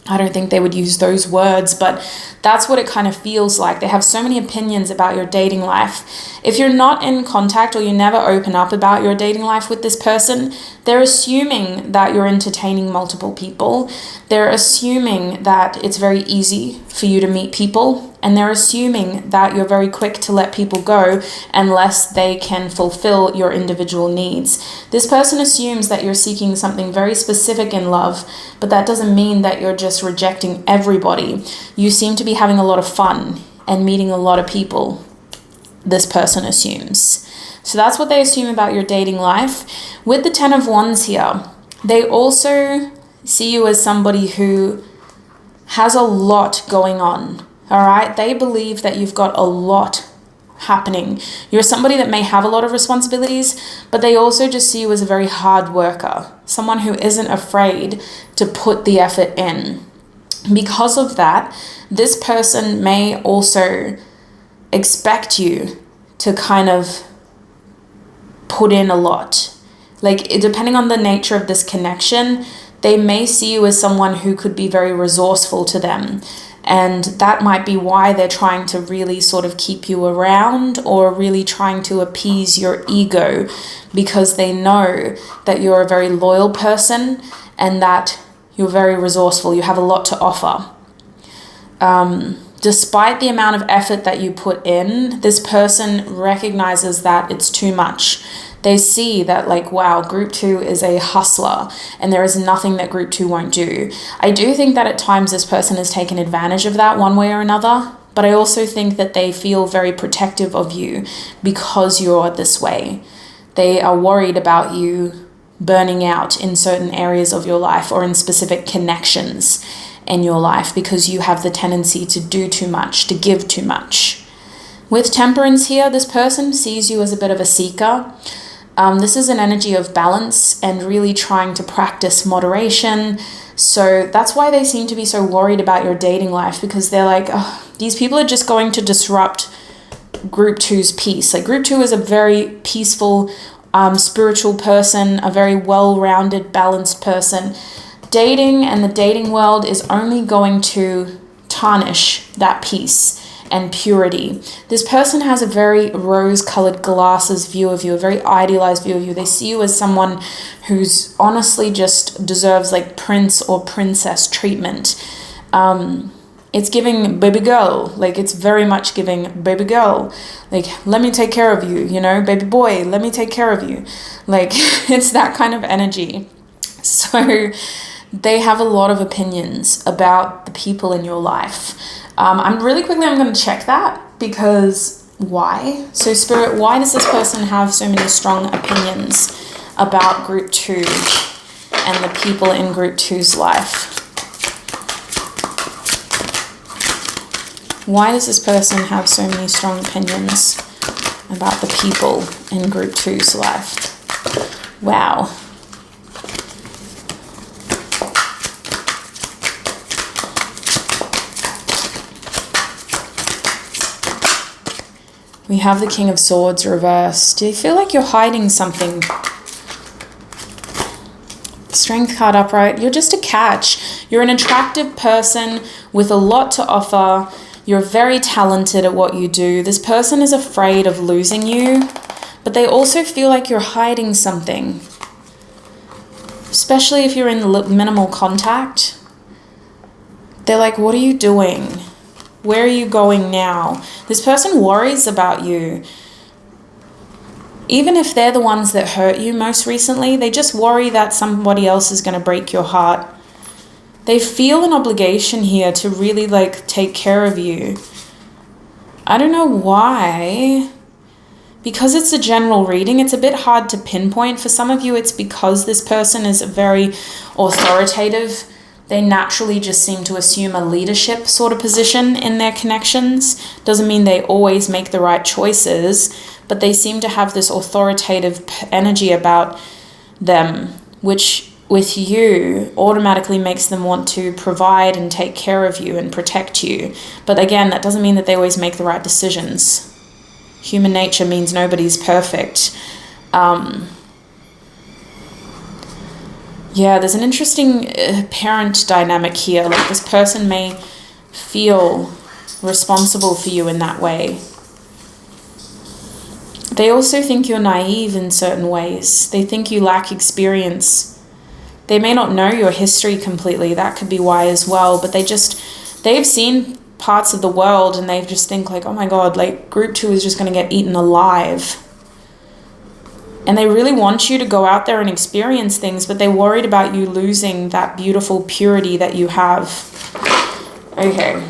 I don't think they would use those words, but that's what it kind of feels like. They have so many opinions about your dating life. If you're not in contact or you never open up about your dating life with this person, they're assuming that you're entertaining multiple people. They're assuming that it's very easy for you to meet people. And they're assuming that you're very quick to let people go unless they can fulfill your individual needs. This person assumes that you're seeking something very specific in love, but that doesn't mean that you're just rejecting everybody. You seem to be having a lot of fun and meeting a lot of people, this person assumes. So that's what they assume about your dating life. With the 10 of Wands here, they also see you as somebody who has a lot going on. All right, they believe that you've got a lot happening. You're somebody that may have a lot of responsibilities, but they also just see you as a very hard worker, someone who isn't afraid to put the effort in. Because of that, this person may also expect you to kind of put in a lot. Depending on the nature of this connection, they may see you as someone who could be very resourceful to them. And that might be why they're trying to really sort of keep you around or really trying to appease your ego, because they know that you're a very loyal person and that you're very resourceful. You have a lot to offer. Despite the amount of effort that you put in, this person recognizes that it's too much. They see that wow, Group 2 is a hustler and there is nothing that Group 2 won't do. I do think that at times this person has taken advantage of that one way or another. But I also think that they feel very protective of you because you're this way. They are worried about you burning out in certain areas of your life or in specific connections in your life because you have the tendency to do too much, to give too much. With temperance here, this person sees you as a bit of a seeker. This is an energy of balance and really trying to practice moderation. So that's why they seem to be so worried about your dating life, because they're like, oh, these people are just going to disrupt group two's peace. Like group two is a very peaceful, spiritual person, a very well-rounded, balanced person. Dating and the dating world is only going to tarnish that peace and purity. This person has a very rose-colored glasses view of you, a very idealized view of you. They see you as someone who's honestly just deserves like prince or princess treatment. It's giving baby girl, like it's very much giving baby girl. Like, let me take care of you, you know, baby boy, let me take care of you. Like, it's that kind of energy. So they have a lot of opinions about the people in your life. I'm going to check that, because why? So Spirit, why does this person have so many strong opinions about group two and the people in group two's life? Why does this person have so many strong opinions about the people in group two's life? Wow. We have the King of Swords reversed. Do you feel like you're hiding something? Strength card upright. You're just a catch. You're an attractive person with a lot to offer. You're very talented at what you do. This person is afraid of losing you, but they also feel like you're hiding something. Especially if you're in minimal contact. They're like, what are you doing? Where are you going now? This person worries about you. Even if they're the ones that hurt you most recently, they just worry that somebody else is going to break your heart. They feel an obligation here to really like take care of you. I don't know why. Because it's a general reading, it's a bit hard to pinpoint. For some of you, it's because this person is very authoritative. They naturally just seem to assume a leadership sort of position in their connections. Doesn't mean they always make the right choices, but they seem to have this authoritative energy about them, which with you automatically makes them want to provide and take care of you and protect you. But again, that doesn't mean that they always make the right decisions. Human nature means nobody's perfect. Yeah, there's an interesting parent dynamic here. Like this person may feel responsible for you in that way. They also think you're naive in certain ways. They think you lack experience. They may not know your history completely. That could be why as well. But they've seen parts of the world and they just think like, oh my God, like group two is just going to get eaten alive. And they really want you to go out there and experience things, but they're worried about you losing that beautiful purity that you have. Okay.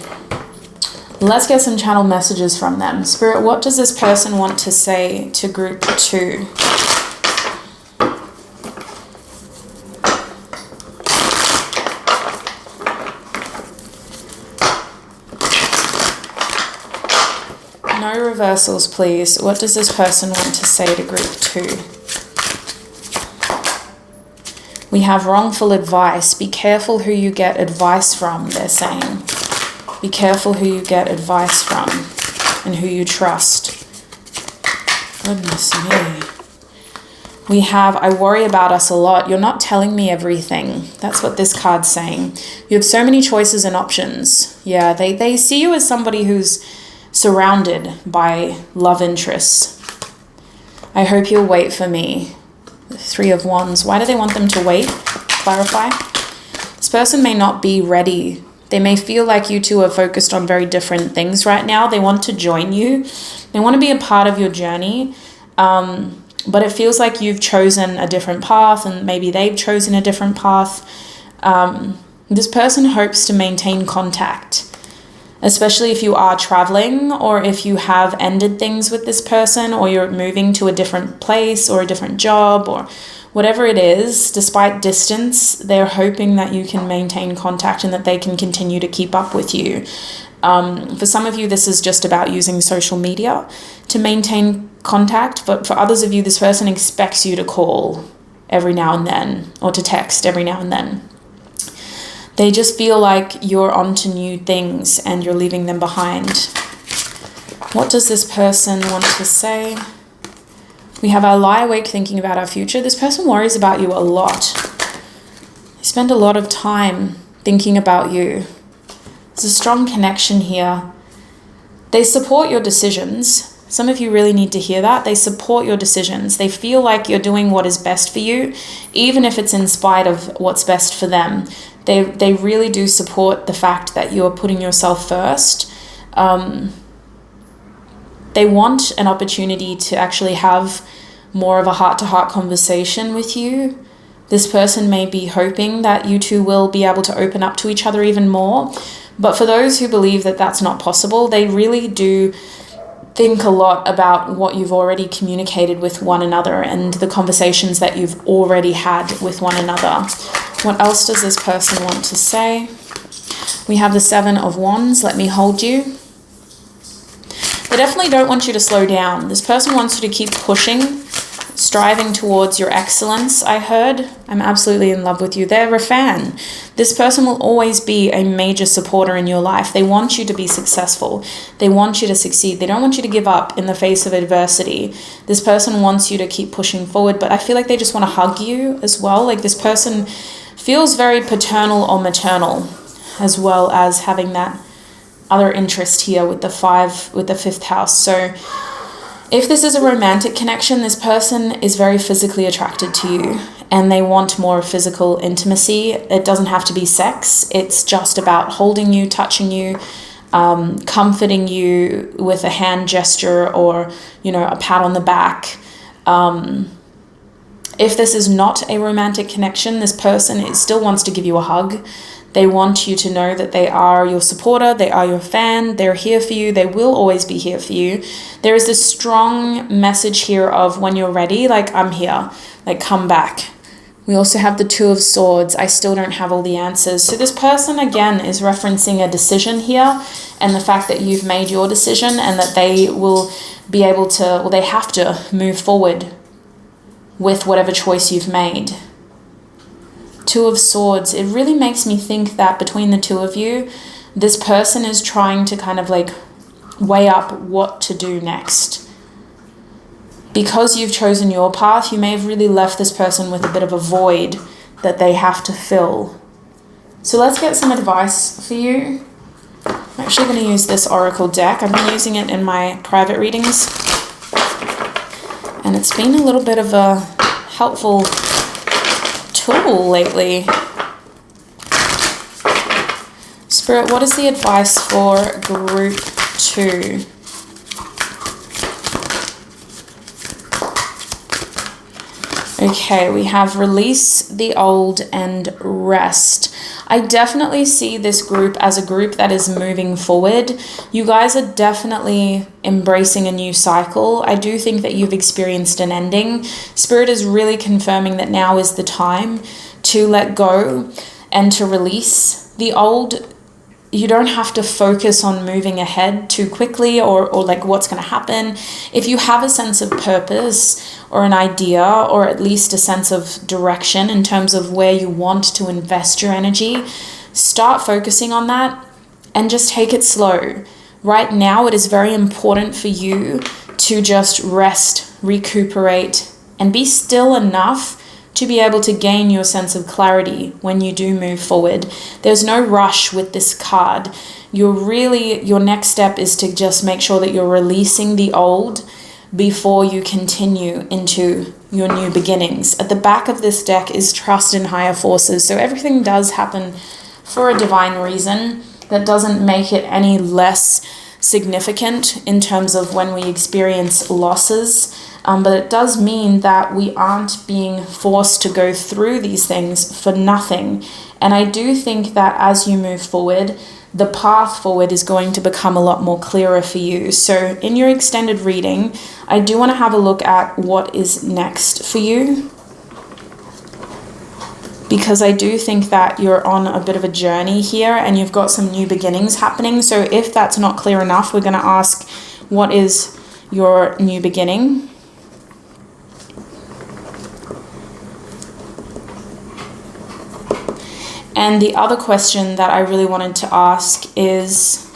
Let's get some channel messages from them. Spirit, what does this person want to say to group two? No reversals, please. What does this person want to say to group two? We have wrongful advice. Be careful who you get advice from, they're saying. Be careful who you get advice from and who you trust. Goodness me. We have, I worry about us a lot. You're not telling me everything. That's what this card's saying. You have so many choices and options. Yeah, they see you as somebody who's surrounded by love interests. I hope you'll wait for me. The Three of Wands. Why do they want them to wait? Clarify. This person may not be ready. They may feel like you two are focused on very different things right now. They want to join you. They want to be a part of your journey. But it feels like you've chosen a different path and maybe they've chosen a different path. This person hopes to maintain contact. especially if you are traveling or if you have ended things with this person or you're moving to a different place or a different job or whatever it is. Despite distance, they're hoping that you can maintain contact and that they can continue to keep up with you. For some of you, this is just about using social media to maintain contact, but for others of you, this person expects you to call every now and then or to text every now and then. They just feel like you're onto new things and you're leaving them behind. What does this person want to say? We have our lie awake thinking about our future. This person worries about you a lot. They spend a lot of time thinking about you. There's a strong connection here. They support your decisions. Some of you really need to hear that. They support your decisions. They feel like you're doing what is best for you, even if it's in spite of what's best for them. They really do support the fact that you're putting yourself first. They want an opportunity to actually have more of a heart-to-heart conversation with you. This person may be hoping that you two will be able to open up to each other even more. But for those who believe that that's not possible, they really do think a lot about what you've already communicated with one another and the conversations that you've already had with one another. What else does this person want to say? We have the 7 of Wands. Let me hold you. They definitely don't want you to slow down. This person wants you to keep pushing, striving towards your excellence, I heard. I'm absolutely in love with you. They're a fan. This person will always be a major supporter in your life. They want you to be successful. They want you to succeed. They don't want you to give up in the face of adversity. This person wants you to keep pushing forward, but I feel like they just want to hug you as well. Like this person feels very paternal or maternal, as well as having that other interest here with the 5, with the 5th house. So if this is a romantic connection, this person is very physically attracted to you and they want more physical intimacy. It doesn't have to be sex. It's just about holding you, touching you, comforting you with a hand gesture or, a pat on the back. If this is not a romantic connection, this person still wants to give you a hug. They want you to know that they are your supporter, they are your fan, they're here for you, they will always be here for you. There is this strong message here of when you're ready, like, I'm here, like, come back. We also have the 2 of Swords. I still don't have all the answers. So this person, again, is referencing a decision here and the fact that you've made your decision and that they will be able to, they have to move forward with whatever choice you've made. 2 of Swords, it really makes me think that between the 2 of you, this person is trying to kind of like weigh up what to do next. Because you've chosen your path, you may have really left this person with a bit of a void that they have to fill. So let's get some advice for you. I'm actually going to use this Oracle deck. I've been using it in my private readings. And it's been a little bit of a helpful tool lately. Spirit, what is the advice for group 2? Okay, we have release the old and rest. I definitely see this group as a group that is moving forward. You guys are definitely embracing a new cycle. I do think that you've experienced an ending. Spirit is really confirming that now is the time to let go and to release the old. You don't have to focus on moving ahead too quickly or like what's going to happen. If you have a sense of purpose or an idea or at least a sense of direction in terms of where you want to invest your energy, start focusing on that and just take it slow. Right now, it is very important for you to just rest, recuperate, and be still enough to be able to gain your sense of clarity when you do move forward. There's no rush with this card. Your next step is to just make sure that you're releasing the old before you continue into your new beginnings. At the back of this deck is trust in higher forces. So everything does happen for a divine reason. That doesn't make it any less significant in terms of when we experience losses. But it does mean that we aren't being forced to go through these things for nothing. And I do think that as you move forward, the path forward is going to become a lot more clearer for you. So in your extended reading, I do want to have a look at what is next for you, because I do think that you're on a bit of a journey here and you've got some new beginnings happening. So if that's not clear enough, we're going to ask, what is your new beginning? And the other question that I really wanted to ask is,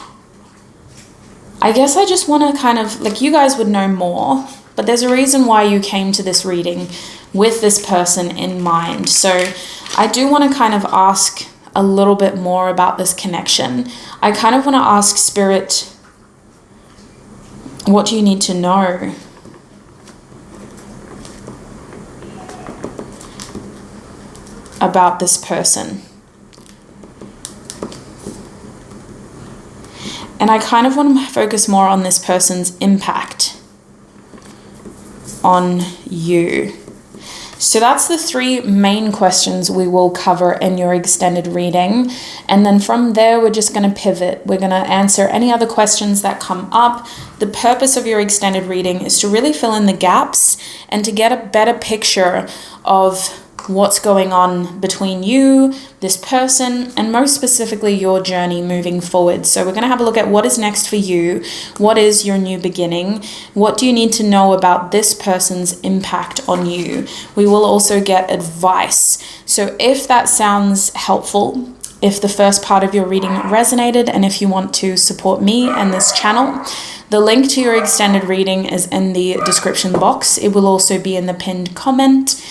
I guess I just want to kind of, like, you guys would know more, but there's a reason why you came to this reading with this person in mind. So I do want to kind of ask a little bit more about this connection. I kind of want to ask Spirit, what do you need to know? About this person. And I kind of want to focus more on this person's impact on you. So that's the three main questions we will cover in your extended reading. And then from there, we're just going to pivot. We're going to answer any other questions that come up. The purpose of your extended reading is to really fill in the gaps and to get a better picture of what's going on between you, this person, and most specifically your journey moving forward. So we're going to have a look at what is next for you. What is your new beginning? What do you need to know about this person's impact on you? We will also get advice. So if that sounds helpful, if the first part of your reading resonated, and if you want to support me and this channel, the link to your extended reading is in the description box. It will also be in the pinned comment.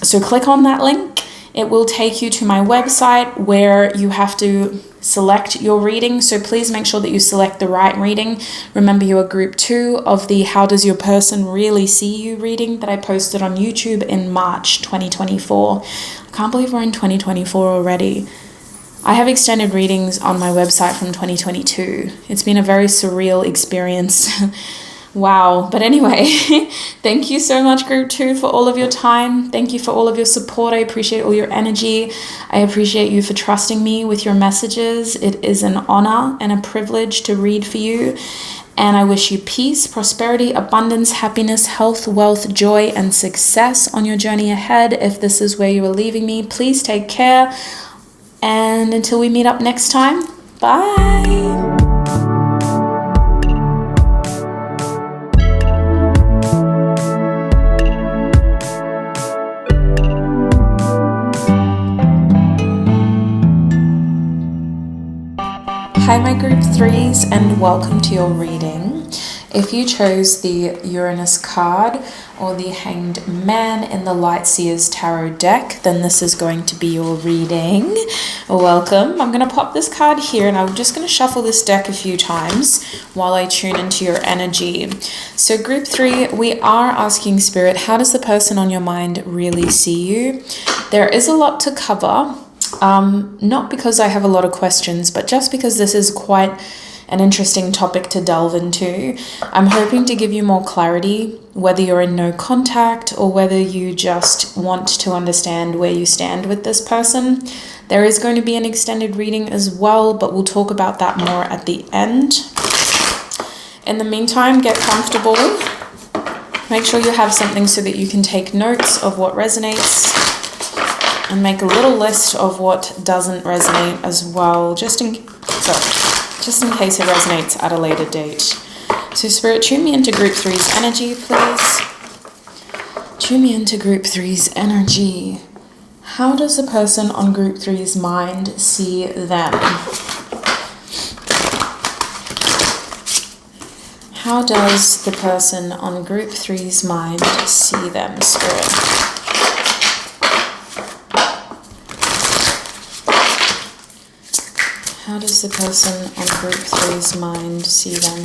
So click on that link. It will take you to my website where you have to select your reading. So please make sure that you select the right reading. Remember, you are group 2 of the How Does Your Person Really See You reading that I posted on YouTube in March 2024. I can't believe we're in 2024 already. I have extended readings on my website from 2022. It's been a very surreal experience. Wow. But anyway, thank you so much, Group 2, for all of your time. Thank you for all of your support. I appreciate all your energy. I appreciate you for trusting me with your messages. It is an honor and a privilege to read for you. And I wish you peace, prosperity, abundance, happiness, health, wealth, joy, and success on your journey ahead. If this is where you are leaving me, please take care. And until we meet up next time, bye. Hi my group 3s, and welcome to your reading. If you chose the Uranus card or the Hanged Man in the Lightseers Tarot deck, then this is going to be your reading. Welcome. I'm going to pop this card here and I'm just going to shuffle this deck a few times while I tune into your energy. So group 3, we are asking Spirit, how does the person on your mind really see you? There is a lot to cover. Not because I have a lot of questions, but just because this is quite an interesting topic to delve into. I'm hoping to give you more clarity, whether you're in no contact or whether you just want to understand where you stand with this person. There is going to be an extended reading as well, but we'll talk about that more at the end. In the meantime, get comfortable. Make sure you have something so that you can take notes of what resonates, and make a little list of what doesn't resonate as well, just in case it resonates at a later date. So Spirit, tune me into Group 3's energy, please. Tune me into Group 3's energy. How does the person on Group 3's mind see them? How does the person on Group 3's mind see them, Spirit? How does the person on Group 3's mind see them?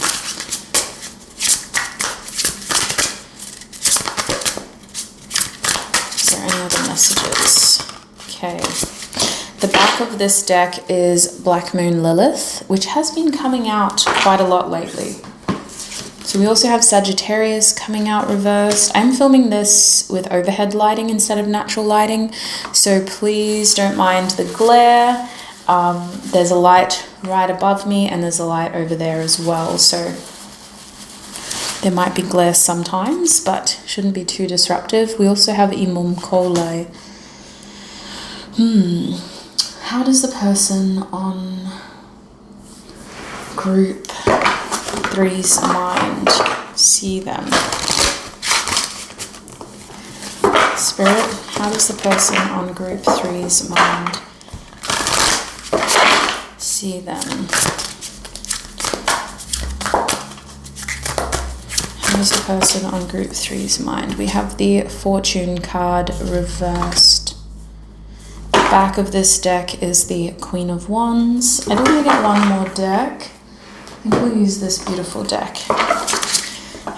Is there any other messages? Okay. The back of this deck is Black Moon Lilith, which has been coming out quite a lot lately. So we also have Sagittarius coming out reversed. I'm filming this with overhead lighting instead of natural lighting, so please don't mind the glare. There's a light right above me and there's a light over there as well. So there might be glare sometimes, but shouldn't be too disruptive. We also have Imum Kole. How does the person on group 3's mind see them? Spirit, how does the person on group 3's mind see them? How does the person on group 3's mind? We have the Fortune card reversed. Back of this deck is the Queen of Wands. I don't want to get one more deck. I think we'll use this beautiful deck.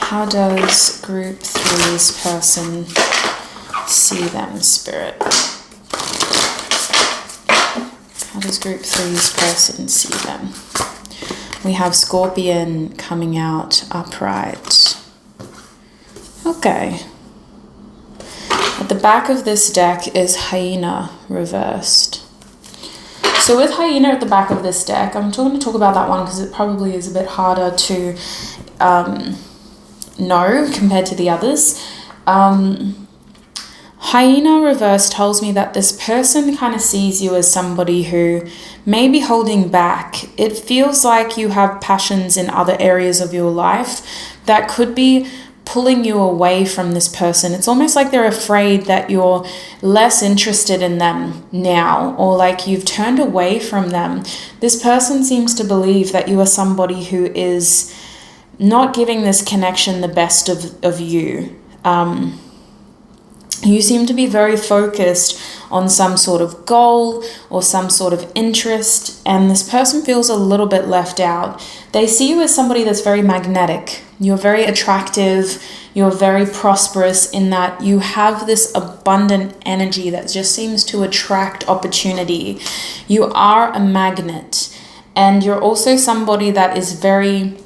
How does group 3's person see them, Spirit? How does group 3's person see them? We have Scorpion coming out upright. Okay. At the back of this deck is Hyena reversed. So with Hyena at the back of this deck, I'm going to talk about that one because it probably is a bit harder to know compared to the others. Hyena reversed tells me that this person kind of sees you as somebody who may be holding back. It feels like you have passions in other areas of your life that could be pulling you away from this person. It's almost like they're afraid that you're less interested in them now, or like you've turned away from them. This person seems to believe that you are somebody who is not giving this connection the best of you. You seem to be very focused on some sort of goal or some sort of interest, and this person feels a little bit left out. They see you as somebody that's very magnetic. You're very attractive. You're very prosperous in that you have this abundant energy that just seems to attract opportunity. You are a magnet, and you're also somebody that is very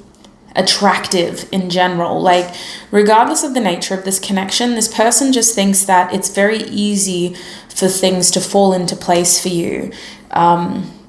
attractive in general. Like, regardless of the nature of this connection, this person just thinks that it's very easy for things to fall into place for you.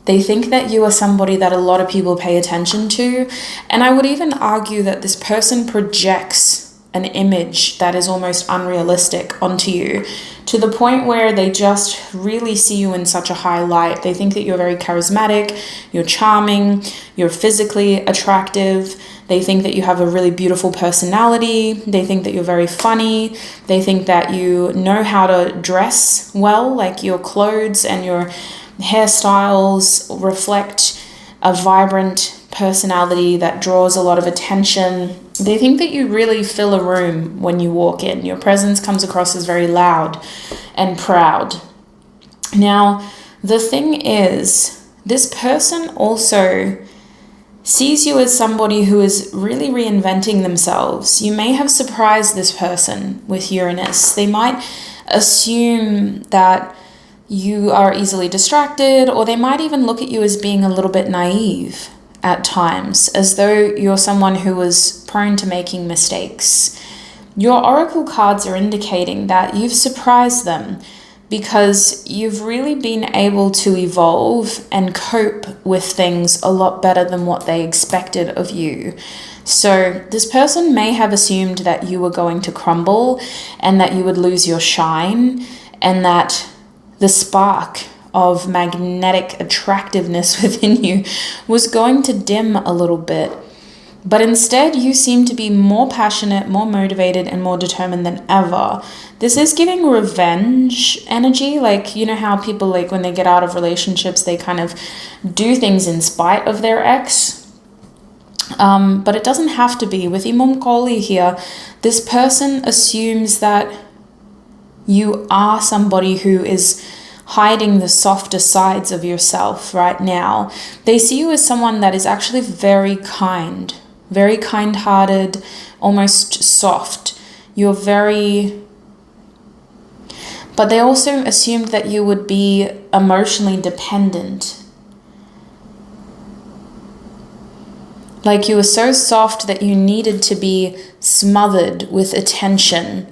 They think that you are somebody that a lot of people pay attention to, and I would even argue that this person projects an image that is almost unrealistic onto you, to the point where they just really see you in such a high light. They think that you're very charismatic, you're charming, you're physically attractive. They think that you have a really beautiful personality. They think that you're very funny. They think that you know how to dress well, like your clothes and your hairstyles reflect a vibrant personality that draws a lot of attention. They think that you really fill a room when you walk in. Your presence comes across as very loud and proud. Now, the thing is, this person also sees you as somebody who is really reinventing themselves. You may have surprised this person with Uranus. They might assume that you are easily distracted, or they might even look at you as being a little bit naive at times, as though you're someone who was prone to making mistakes. Your oracle cards are indicating that you've surprised them because you've really been able to evolve and cope with things a lot better than what they expected of you. So this person may have assumed that you were going to crumble and that you would lose your shine, and that the spark of magnetic attractiveness within you was going to dim a little bit. But instead, you seem to be more passionate, more motivated, and more determined than ever. This is giving revenge energy. Like, you know how people, like, when they get out of relationships, they kind of do things in spite of their ex. But it doesn't have to be. With Imam Koli here, this person assumes that you are somebody who is hiding the softer sides of yourself right now. They see you as someone that is actually very kind-hearted, almost soft. But they also assumed that you would be emotionally dependent. Like you were so soft that you needed to be smothered with attention.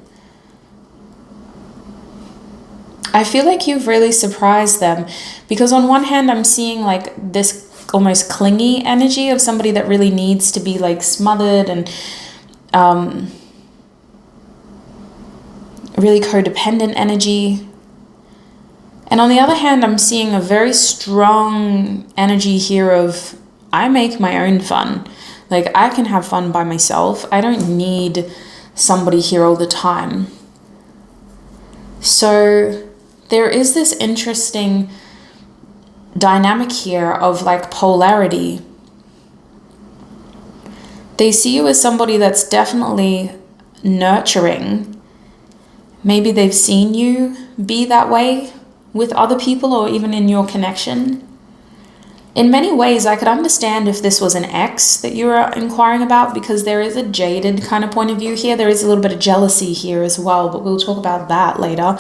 I feel like you've really surprised them, because on one hand, I'm seeing like this almost clingy energy of somebody that really needs to be like smothered and really codependent energy. And on the other hand, I'm seeing a very strong energy here of, I make my own fun. Like, I can have fun by myself. I don't need somebody here all the time. So there is this interesting dynamic here of like polarity. They see you as somebody that's definitely nurturing. Maybe they've seen you be that way with other people or even in your connection. In many ways, I could understand if this was an ex that you were inquiring about, because there is a jaded kind of point of view here. There is a little bit of jealousy here as well, but we'll talk about that later.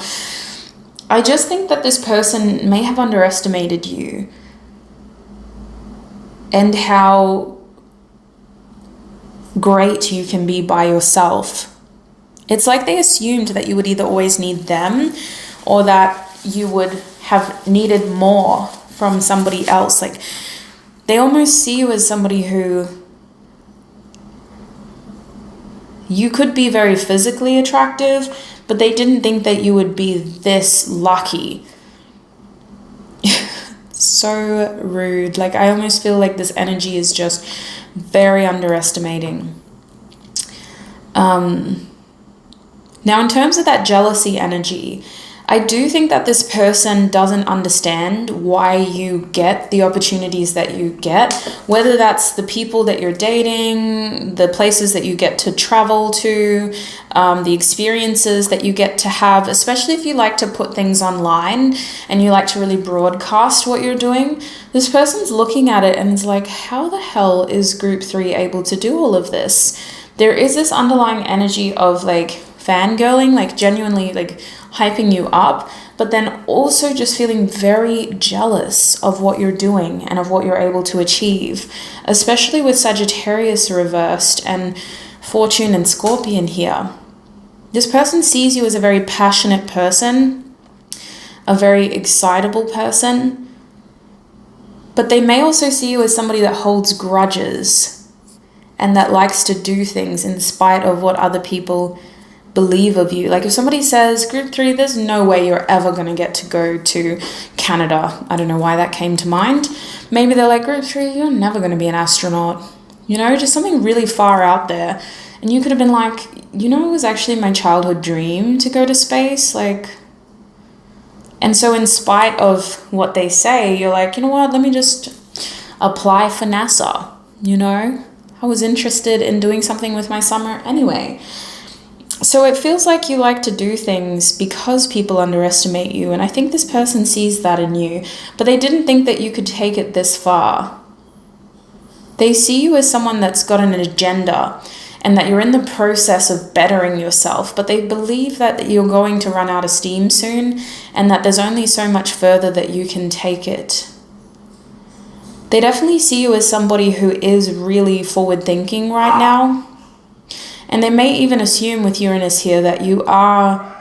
I just think that this person may have underestimated you and how great you can be by yourself. It's like they assumed that you would either always need them or that you would have needed more from somebody else. Like, they almost see you as somebody who you could be very physically attractive, but they didn't think that you would be this lucky. So rude. Like, I almost feel like this energy is just very underestimating. Now, in terms of that jealousy energy, I do think that this person doesn't understand why you get the opportunities that you get, whether that's the people that you're dating, the places that you get to travel to, the experiences that you get to have, especially if you like to put things online and you like to really broadcast what you're doing. This person's looking at it and is like, how the hell is group 3 able to do all of this? There is this underlying energy of like fangirling, like genuinely like hyping you up, but then also just feeling very jealous of what you're doing and of what you're able to achieve, especially with Sagittarius reversed and Fortune and Scorpion here. This person sees you as a very passionate person, a very excitable person, but they may also see you as somebody that holds grudges and that likes to do things in spite of what other people believe of you. Like, if somebody says, group 3, there's no way you're ever going to get to go to Canada. I don't know why that came to mind. Maybe they're like, group 3, you're never going to be an astronaut. You know, just something really far out there. And you could have been like, you know, it was actually my childhood dream to go to space. Like, and so in spite of what they say, you're like, you know what, let me just apply for NASA. You know, I was interested in doing something with my summer anyway. So it feels like you like to do things because people underestimate you, and I think this person sees that in you, but they didn't think that you could take it this far. They see you as someone that's got an agenda and that you're in the process of bettering yourself, but they believe that you're going to run out of steam soon and that there's only so much further that you can take it. They definitely see you as somebody who is really forward thinking right now. And they may even assume with Uranus here that you are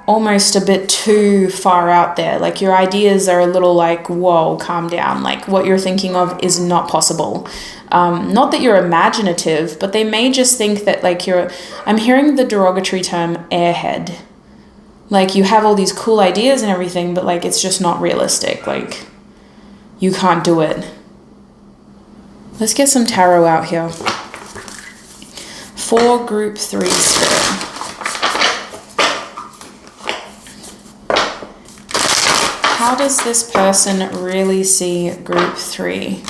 almost a bit too far out there. Like, your ideas are a little like, whoa, calm down. Like, what you're thinking of is not possible. Not that you're imaginative, but they may just think that like I'm hearing the derogatory term airhead. Like, you have all these cool ideas and everything, but like, it's just not realistic. Like, you can't do it. Let's get some tarot out here. For group 3 spirit. How does this person really see group 3?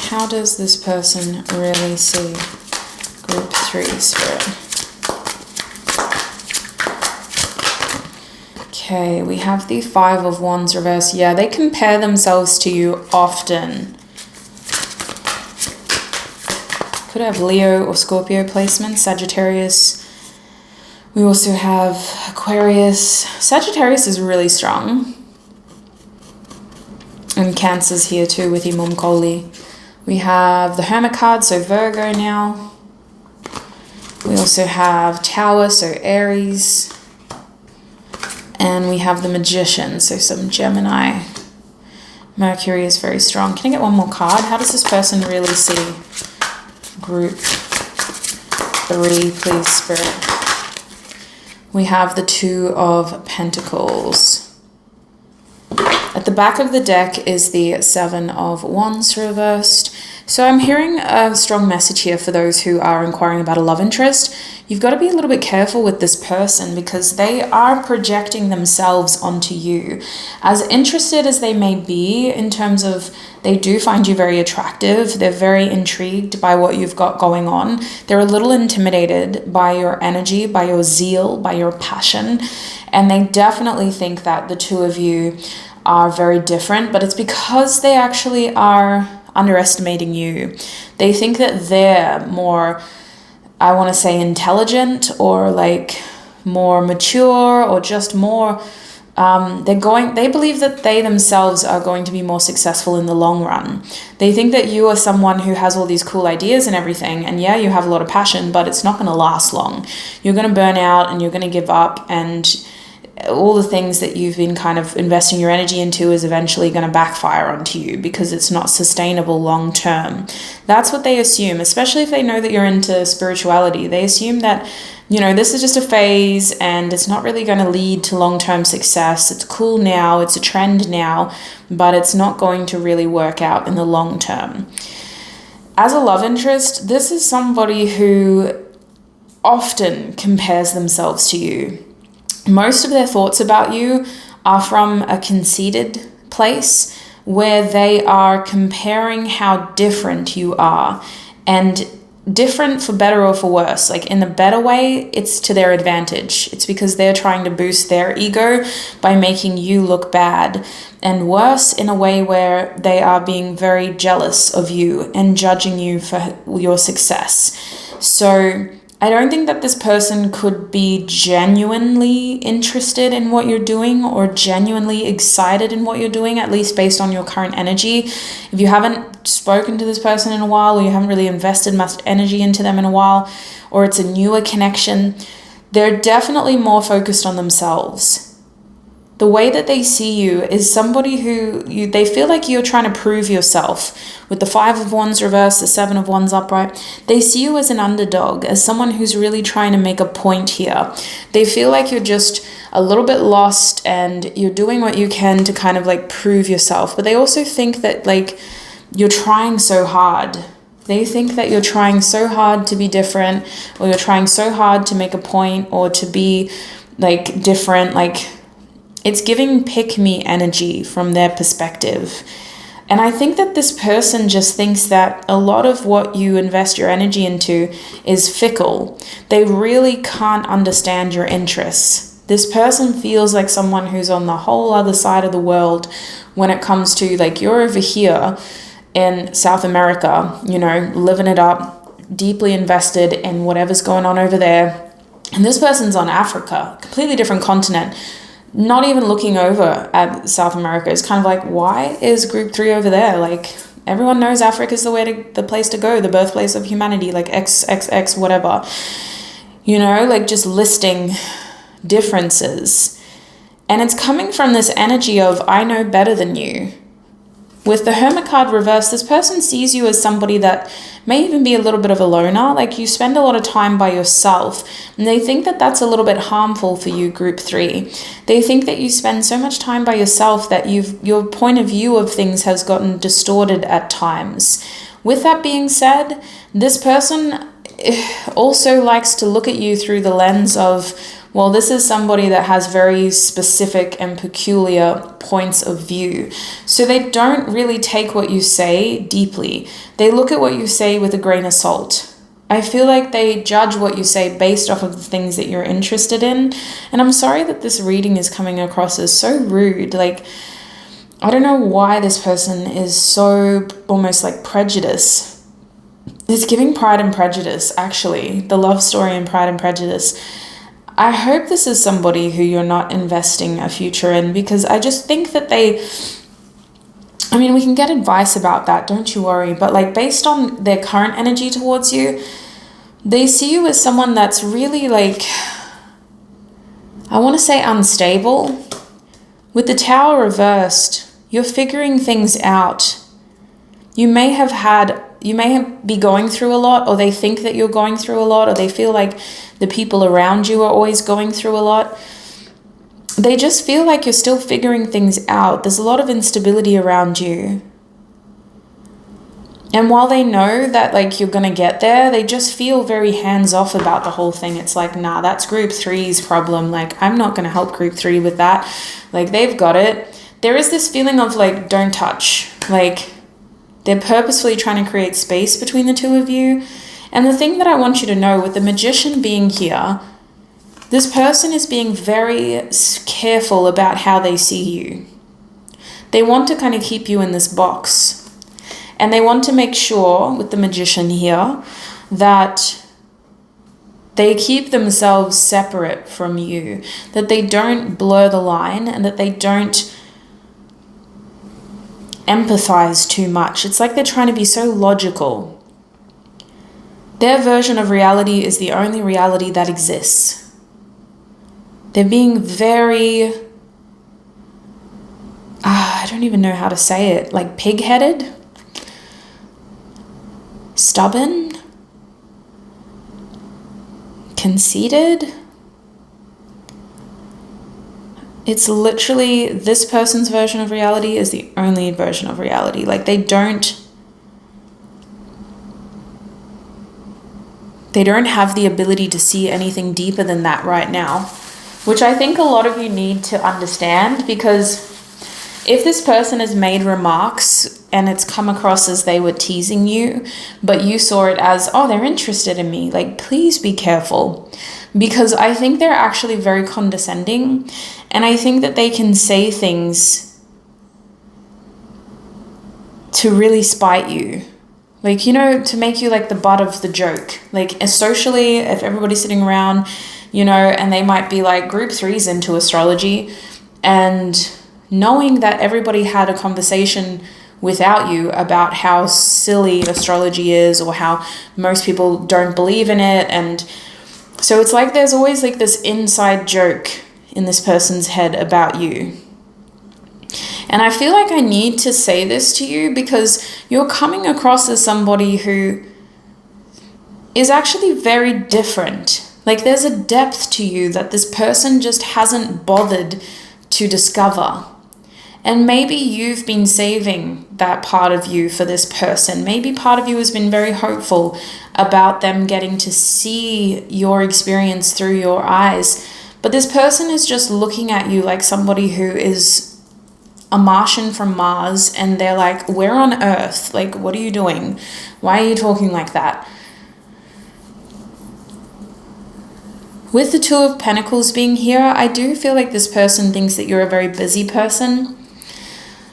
How does this person really see group 3 spirit? Okay, we have the 5 of Wands reversed. Yeah, they compare themselves to you often. Could have Leo or Scorpio placements, Sagittarius. We also have Aquarius. Sagittarius is really strong. And Cancer's here too with Imam Koli. We have the Hermit card, so Virgo now. We also have Tower, so Aries. And we have the Magician, so some Gemini. Mercury is very strong. Can I get one more card? How does this person really see group 3, please, Spirit? We have the 2 of Pentacles. At the back of the deck is the 7 of Wands reversed. So I'm hearing a strong message here for those who are inquiring about a love interest. You've got to be a little bit careful with this person because they are projecting themselves onto you. As interested as they may be in terms of they do find you very attractive, they're very intrigued by what you've got going on. They're a little intimidated by your energy, by your zeal, by your passion. And they definitely think that the two of you are very different, but it's because they actually are underestimating you. They think that they're more, I want to say, intelligent or like more mature or just more, they believe that they themselves are going to be more successful in the long run. They think that you are someone who has all these cool ideas and everything, and yeah, you have a lot of passion, but it's not going to last long. You're going to burn out and you're going to give up, and all the things that you've been kind of investing your energy into is eventually going to backfire onto you because it's not sustainable long term. That's what they assume, especially if they know that you're into spirituality. They assume that, you know, this is just a phase and it's not really going to lead to long-term success. It's cool now, it's a trend now, but it's not going to really work out in the long term. As a love interest, this is somebody who often compares themselves to you. Most of their thoughts about you are from a conceited place where they are comparing how different you are, and different for better or for worse. Like in the better way, it's to their advantage. It's because they're trying to boost their ego by making you look bad, and worse in a way where they are being very jealous of you and judging you for your success. So I don't think that this person could be genuinely interested in what you're doing or genuinely excited in what you're doing, at least based on your current energy. If you haven't spoken to this person in a while, or you haven't really invested much energy into them in a while, or it's a newer connection, they're definitely more focused on themselves. The way that they see you is somebody who they feel like you're trying to prove yourself. With the 5 of Wands reversed, the 7 of Wands upright, they see you as an underdog, as someone who's really trying to make a point here. They feel like you're just a little bit lost and you're doing what you can to kind of like prove yourself. But they also think that like you're trying so hard. They think that you're trying so hard to be different, or you're trying so hard to make a point or to be like different. Like, it's giving pick-me energy from their perspective. And I think that this person just thinks that a lot of what you invest your energy into is fickle. They really can't understand your interests. This person feels like someone who's on the whole other side of the world when it comes to like, you're over here in South America, you know, living it up, deeply invested in whatever's going on over there. And this person's on Africa, completely different continent, not even looking over at South America. It's kind of like, why is group 3 over there? Like, everyone knows Africa is the place to go, the birthplace of humanity, like XXX whatever. You know, like just listing differences. And it's coming from this energy of, I know better than you. With the Hermit card reversed, this person sees you as somebody that may even be a little bit of a loner. Like, you spend a lot of time by yourself, and they think that that's a little bit harmful for you, group 3. They think that you spend so much time by yourself that your point of view of things has gotten distorted at times. With that being said, this person also likes to look at you through the lens of, well, this is somebody that has very specific and peculiar points of view. So they don't really take what you say deeply. They look at what you say with a grain of salt. I feel like they judge what you say based off of the things that you're interested in. And I'm sorry that this reading is coming across as so rude. Like, I don't know why this person is so almost like prejudice. It's giving Pride and Prejudice, actually. The love story in Pride and Prejudice. I hope this is somebody who you're not investing a future in, because I just think that we can get advice about that, don't you worry. But like, based on their current energy towards you, They see you as someone that's really like, I want to say unstable. With the Tower reversed, you're figuring things out. You may be going through a lot, or they think that you're going through a lot, or they feel like the people around you are always going through a lot. They just feel like you're still figuring things out. There's a lot of instability around you. And while they know that like you're going to get there, they just feel very hands-off about the whole thing. It's like, nah, that's group 3's problem. Like, I'm not going to help group 3 with that. Like, they've got it. There is this feeling of like, don't touch. Like, they're purposefully trying to create space between the two of you. And the thing that I want you to know, with the Magician being here, this person is being very careful about how they see you. They want to kind of keep you in this box. And they want to make sure, with the Magician here, that they keep themselves separate from you, that they don't blur the line, and that they don't empathize too much. It's like they're trying to be so logical. Their version of reality is the only reality that exists. They're being very, I don't even know how to say it, like pig-headed, stubborn, conceited. It's literally, this person's version of reality is the only version of reality. Like, they don't have the ability to see anything deeper than that right now, which I think a lot of you need to understand, because if this person has made remarks and it's come across as they were teasing you, but you saw it as, oh, they're interested in me, like, please be careful, because I think they're actually very condescending, and I think that they can say things to really spite you. Like, you know, to make you like the butt of the joke. Like, socially, if everybody's sitting around, you know, and they might be like, group 3's into astrology, and knowing that everybody had a conversation without you about how silly astrology is, or how most people don't believe in it. And so it's like there's always like this inside joke in this person's head about you. And I feel like I need to say this to you, because you're coming across as somebody who is actually very different. Like, there's a depth to you that this person just hasn't bothered to discover. And maybe you've been saving that part of you for this person. Maybe part of you has been very hopeful about them getting to see your experience through your eyes. But this person is just looking at you like somebody who is a Martian from Mars, and they're like, we're on Earth. Like, what are you doing? Why are you talking like that? With the Two of Pentacles being here, I do feel like this person thinks that you're a very busy person.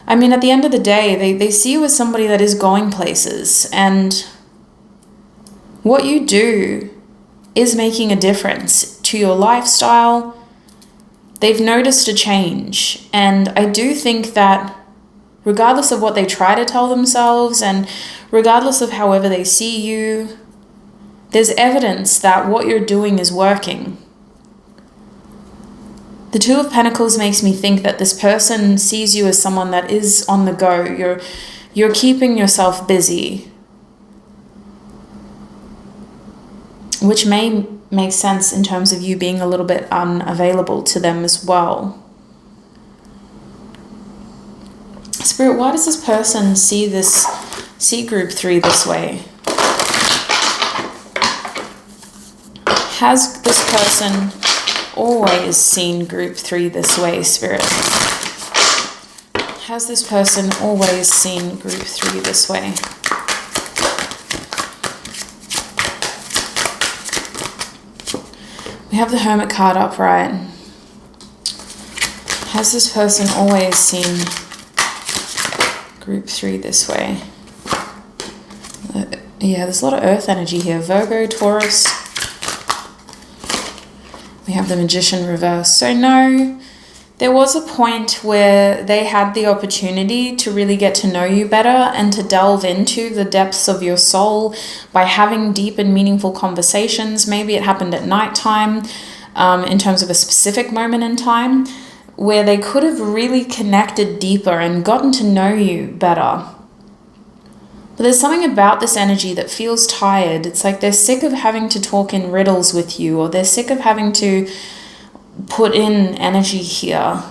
I mean, at the end of the day, they see you as somebody that is going places, and what you do is making a difference to your lifestyle. They've noticed a change, and I do think that regardless of what they try to tell themselves, and regardless of however they see you, there's evidence that what you're doing is working. The Two of Pentacles makes me think that this person sees you as someone that is on the go. You're keeping yourself busy, which may make sense in terms of you being a little bit unavailable to them as well. Spirit, why does this person see group 3 this way? Has this person always seen group 3 this way, Spirit? Has this person always seen group 3 this way? We have the Hermit card upright. Has this person always seen group 3 this way? Yeah, there's a lot of earth energy here. Virgo, Taurus. We have the Magician reversed. So no, There was a point where they had the opportunity to really get to know you better and to delve into the depths of your soul by having deep and meaningful conversations. Maybe it happened at nighttime, in terms of a specific moment in time, where they could have really connected deeper and gotten to know you better. But there's something about this energy that feels tired. It's like they're sick of having to talk in riddles with you, or they're sick of having to put in energy here.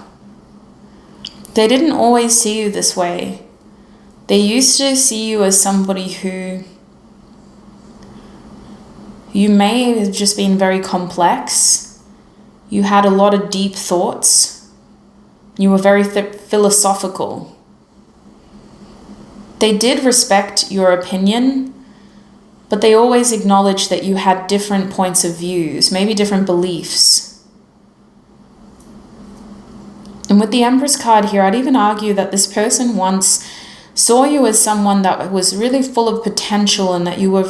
They didn't always see you this way. They used to see you as somebody who you may have just been very complex. You had a lot of deep thoughts. You were very philosophical. They did respect your opinion, but they always acknowledged that you had different points of views, maybe different beliefs. And with the Empress card here, I'd even argue that this person once saw you as someone that was really full of potential, and that you were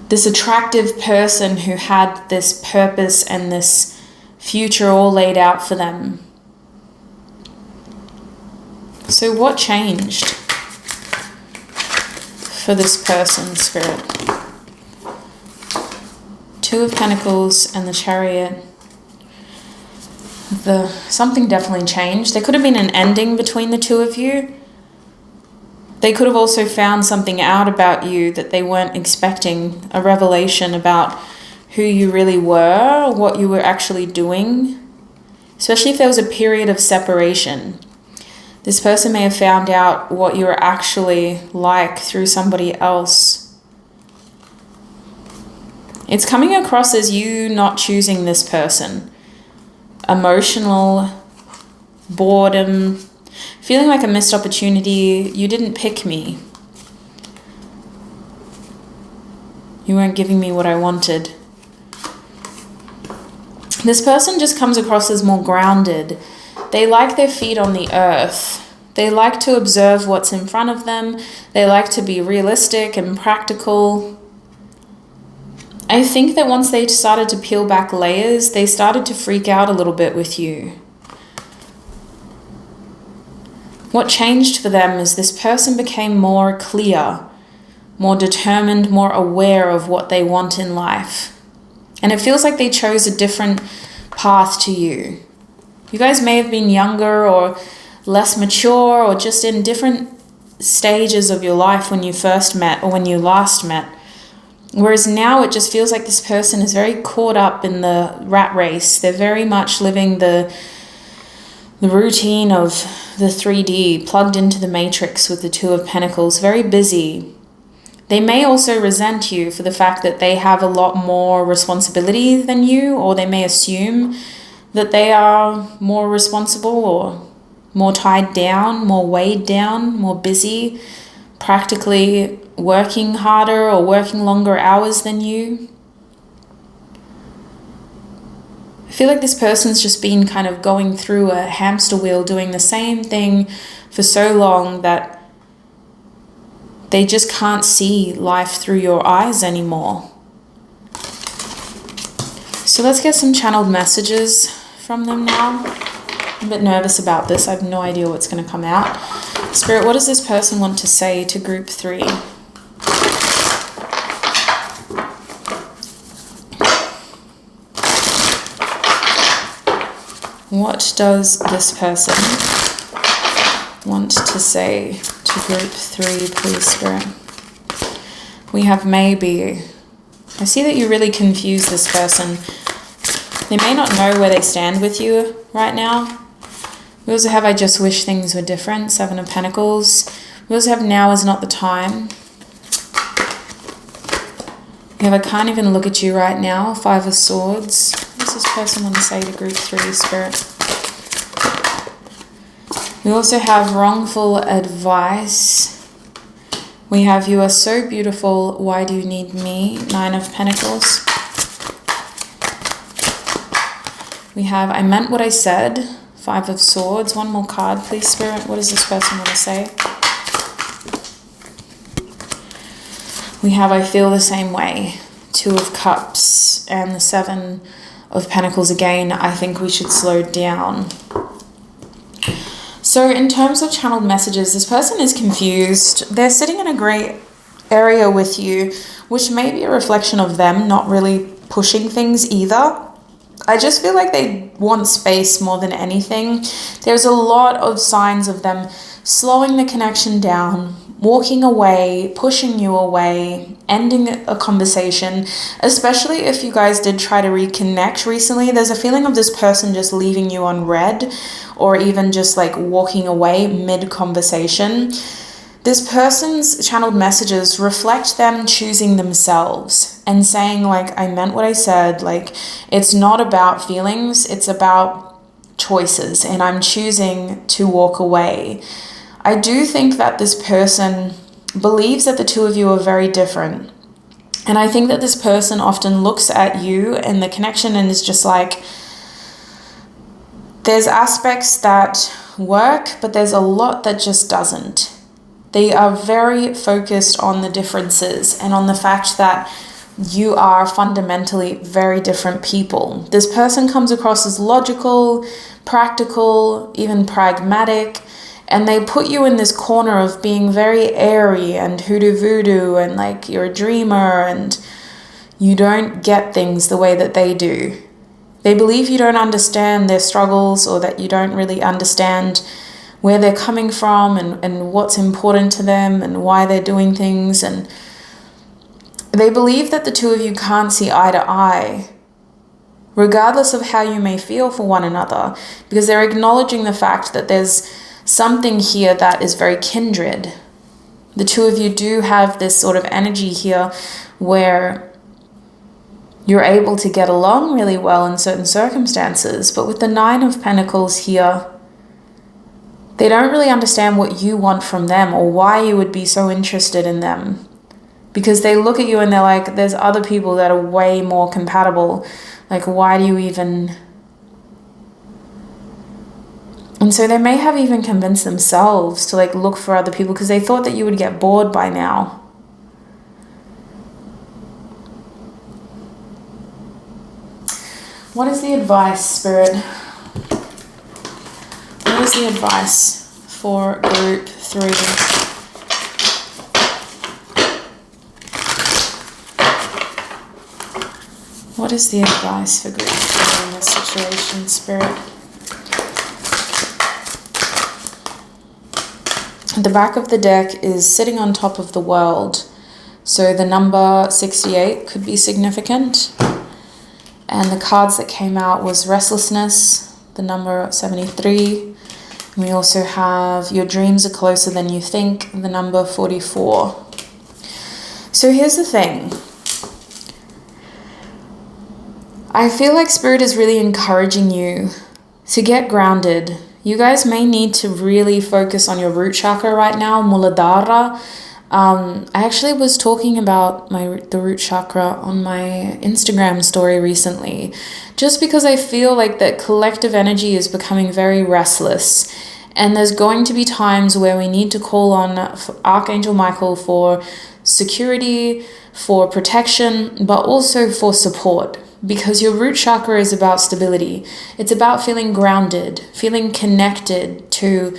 this attractive person who had this purpose and this future all laid out for them. So what changed for this person, Spirit? Two of Pentacles and the Chariot. Something definitely changed. There could have been an ending between the two of you. They could have also found something out about you that they weren't expecting, a revelation about who you really were, what you were actually doing, especially if there was a period of separation. This person may have found out what you were actually like through somebody else. It's coming across as you not choosing this person. Emotional boredom, feeling like a missed opportunity. You didn't pick me. You weren't giving me what I wanted. This person just comes across as more grounded. They like their feet on the earth. They like to observe what's in front of them. They like to be realistic and practical. I think that once they started to peel back layers, they started to freak out a little bit with you. What changed for them is this person became more clear, more determined, more aware of what they want in life. And it feels like they chose a different path to you. You guys may have been younger or less mature, or just in different stages of your life when you first met or when you last met. Whereas now it just feels like this person is very caught up in the rat race. They're very much living the routine of the 3D, plugged into the matrix with the Two of Pentacles, very busy. They may also resent you for the fact that they have a lot more responsibility than you, or they may assume that they are more responsible or more tied down, more weighed down, more busy, practically working harder or working longer hours than you. I feel like this person's just been kind of going through a hamster wheel, doing the same thing for so long that they just can't see life through your eyes anymore. So let's get some channeled messages from them now. I'm a bit nervous about this. I have no idea what's going to come out. Spirit, what does this person want to say to group 3? What does this person want to say to group 3, please, Spirit? We have maybe. I see that you really confuse this person. They may not know where they stand with you right now. We also have I just wish things were different, 7 of Pentacles. We also have now is not the time. We have I can't even look at you right now, 5 of Swords. What does this person want to say to group 3, Spirit? We also have wrongful advice. We have you are so beautiful, why do you need me? 9 of Pentacles. We have I meant what I said. 5 of Swords. One more card, please, Spirit. What does this person want to say? We have I feel the same way. 2 of Cups and the 7 of Pentacles again, I think we should slow down. So in terms of channeled messages, this person is confused. They're sitting in a great area with you, which may be a reflection of them not really pushing things either. I just feel like they want space more than anything. There's a lot of signs of them slowing the connection down, walking away, pushing you away, ending a conversation, especially if you guys did try to reconnect recently. There's a feeling of this person just leaving you on red, or even just like walking away mid-conversation. This person's channeled messages reflect them choosing themselves and saying, like, I meant what I said. Like, it's not about feelings, it's about choices, and I'm choosing to walk away. I do think that this person believes that the two of you are very different. And I think that this person often looks at you and the connection and is just like, there's aspects that work, but there's a lot that just doesn't. They are very focused on the differences and on the fact that you are fundamentally very different people. This person comes across as logical, practical, even pragmatic, and they put you in this corner of being very airy and hoodoo voodoo and like you're a dreamer and you don't get things the way that they do. They believe you don't understand their struggles, or that you don't really understand where they're coming from and what's important to them and why they're doing things. And they believe that the two of you can't see eye to eye, regardless of how you may feel for one another, because they're acknowledging the fact that there's something here that is very kindred. The two of you do have this sort of energy here where you're able to get along really well in certain circumstances, but with the Nine of Pentacles here, they don't really understand what you want from them or why you would be so interested in them. Because they look at you and they're like, there's other people that are way more compatible. Like, why do you even... And so they may have even convinced themselves to like look for other people because they thought that you would get bored by now. What is the advice, Spirit? What is the advice for group 3? What is the advice for group 3 in this situation, Spirit? The back of the deck is sitting on top of the world. So the number 68 could be significant. And the cards that came out was restlessness, the number 73. We also have your dreams are closer than you think, the number 44. So here's the thing. I feel like Spirit is really encouraging you to get grounded. You guys may need to really focus on your root chakra right now, Muladhara. I actually was talking about the root chakra on my Instagram story recently, just because I feel like that collective energy is becoming very restless, and there's going to be times where we need to call on Archangel Michael for security, for protection, but also for support, because your root chakra is about stability. It's about feeling grounded, feeling connected to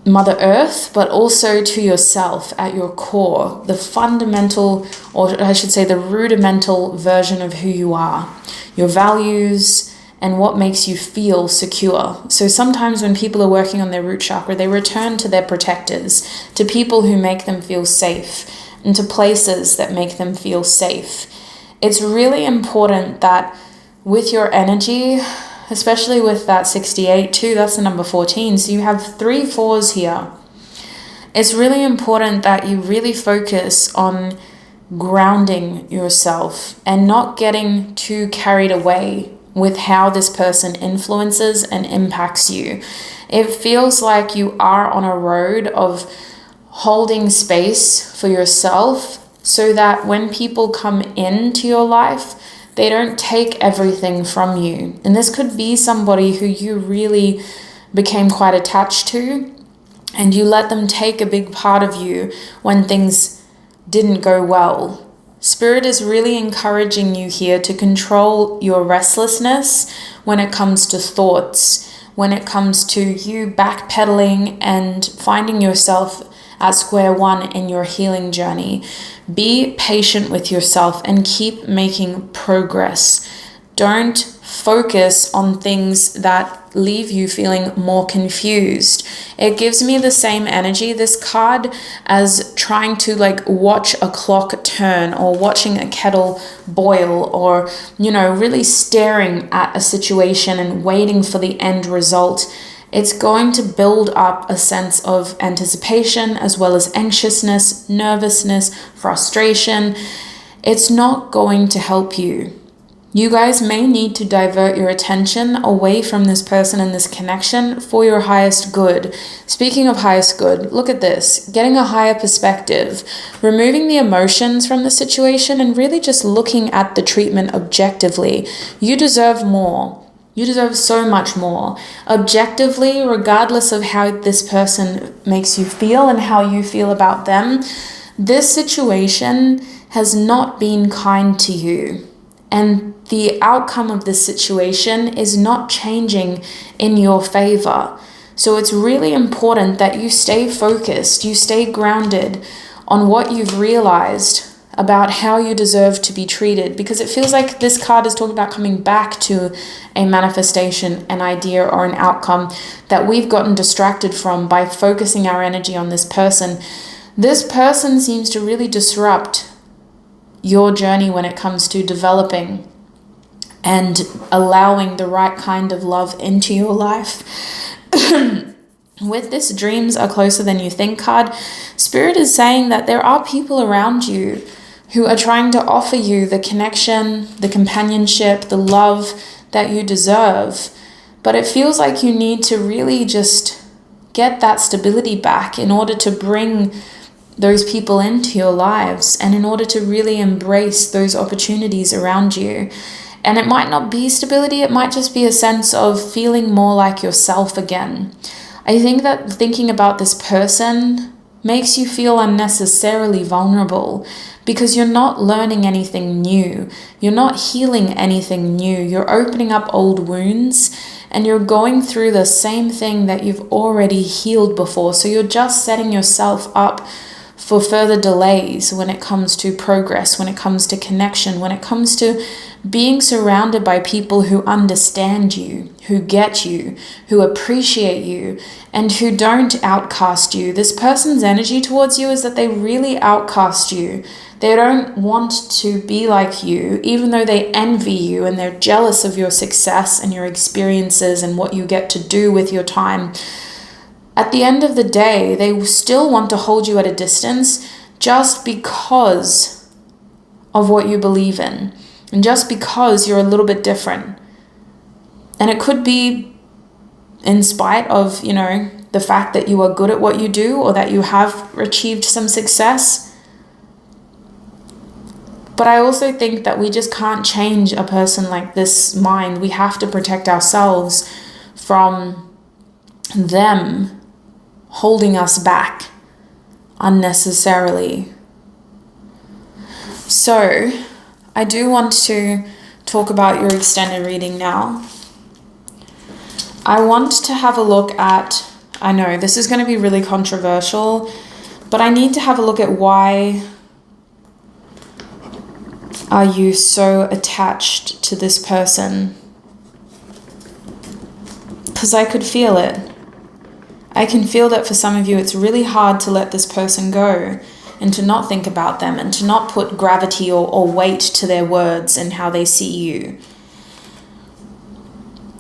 Mother Earth, but also to yourself at your core, the fundamental, or I should say the rudimental version of who you are, your values, and what makes you feel secure. So sometimes when people are working on their root chakra, they return to their protectors, to people who make them feel safe, and to places that make them feel safe. It's really important that with your energy, especially with that 68 too, that's the number 14. So you have 3 4s here. It's really important that you really focus on grounding yourself and not getting too carried away with how this person influences and impacts you. It feels like you are on a road of holding space for yourself so that when people come into your life, they don't take everything from you. And this could be somebody who you really became quite attached to, and you let them take a big part of you when things didn't go well. Spirit is really encouraging you here to control your restlessness when it comes to thoughts, when it comes to you backpedaling and finding yourself at square one in your healing journey. Be patient with yourself and keep making progress. Don't focus on things that leave you feeling more confused. It gives me the same energy, this card, as trying to watch a clock turn or watching a kettle boil, or really staring at a situation and waiting for the end result. It's going to build up a sense of anticipation as well as anxiousness, nervousness, frustration. It's not going to help you. You guys may need to divert your attention away from this person and this connection for your highest good. Speaking of highest good, look at this. Getting a higher perspective, removing the emotions from the situation and really just looking at the treatment objectively. You deserve more. You deserve so much more. Objectively, regardless of how this person makes you feel and how you feel about them, this situation has not been kind to you. And the outcome of this situation is not changing in your favor. So it's really important that you stay focused, you stay grounded on what you've realized about how you deserve to be treated, because it feels like this card is talking about coming back to a manifestation, an idea, or an outcome that we've gotten distracted from by focusing our energy on this person. This person seems to really disrupt your journey when it comes to developing and allowing the right kind of love into your life. With this dreams are closer than you think card, Spirit is saying that there are people around you who are trying to offer you the connection, the companionship, the love that you deserve. But it feels like you need to really just get that stability back in order to bring those people into your lives and in order to really embrace those opportunities around you. And it might not be stability, it might just be a sense of feeling more like yourself again. I think that thinking about this person makes you feel unnecessarily vulnerable because you're not learning anything new. You're not healing anything new. You're opening up old wounds and you're going through the same thing that you've already healed before. So you're just setting yourself up for further delays when it comes to progress, when it comes to connection, when it comes to being surrounded by people who understand you, who get you, who appreciate you, and who don't outcast you. This person's energy towards you is that they really outcast you. They don't want to be like you, even though they envy you and they're jealous of your success and your experiences and what you get to do with your time. At the end of the day, they still want to hold you at a distance just because of what you believe in and just because you're a little bit different. And it could be in spite of, the fact that you are good at what you do or that you have achieved some success. But I also think that we just can't change a person like this mind. We have to protect ourselves from them holding us back unnecessarily. So I do want to talk about your extended reading now. I want to have a look at, I know this is going to be really controversial, but I need to have a look at why are you so attached to this person? Because I could feel it. I can feel that for some of you, it's really hard to let this person go and to not think about them and to not put gravity or weight to their words and how they see you.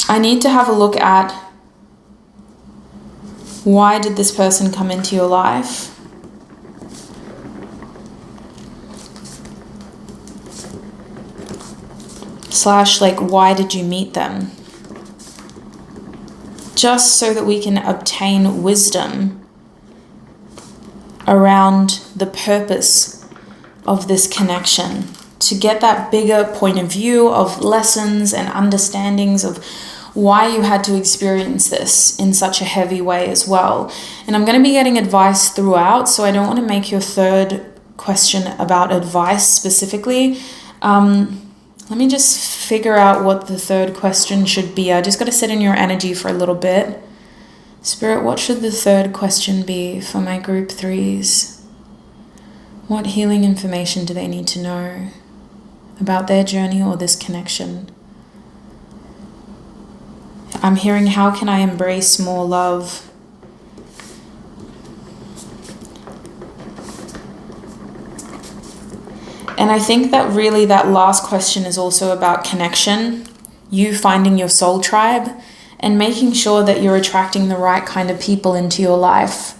I need to have a look at why did this person come into your life? / why did you meet them? Just so that we can obtain wisdom around the purpose of this connection, to get that bigger point of view of lessons and understandings of why you had to experience this in such a heavy way as well. And I'm going to be getting advice throughout, so I don't want to make your third question about advice specifically. Let me just figure out what the third question should be. I just got to sit in your energy for a little bit. Spirit, what should the third question be for my group 3s? What healing information do they need to know about their journey or this connection? I'm hearing, how can I embrace more love? And I think that really that last question is also about connection, you finding your soul tribe, and making sure that you're attracting the right kind of people into your life.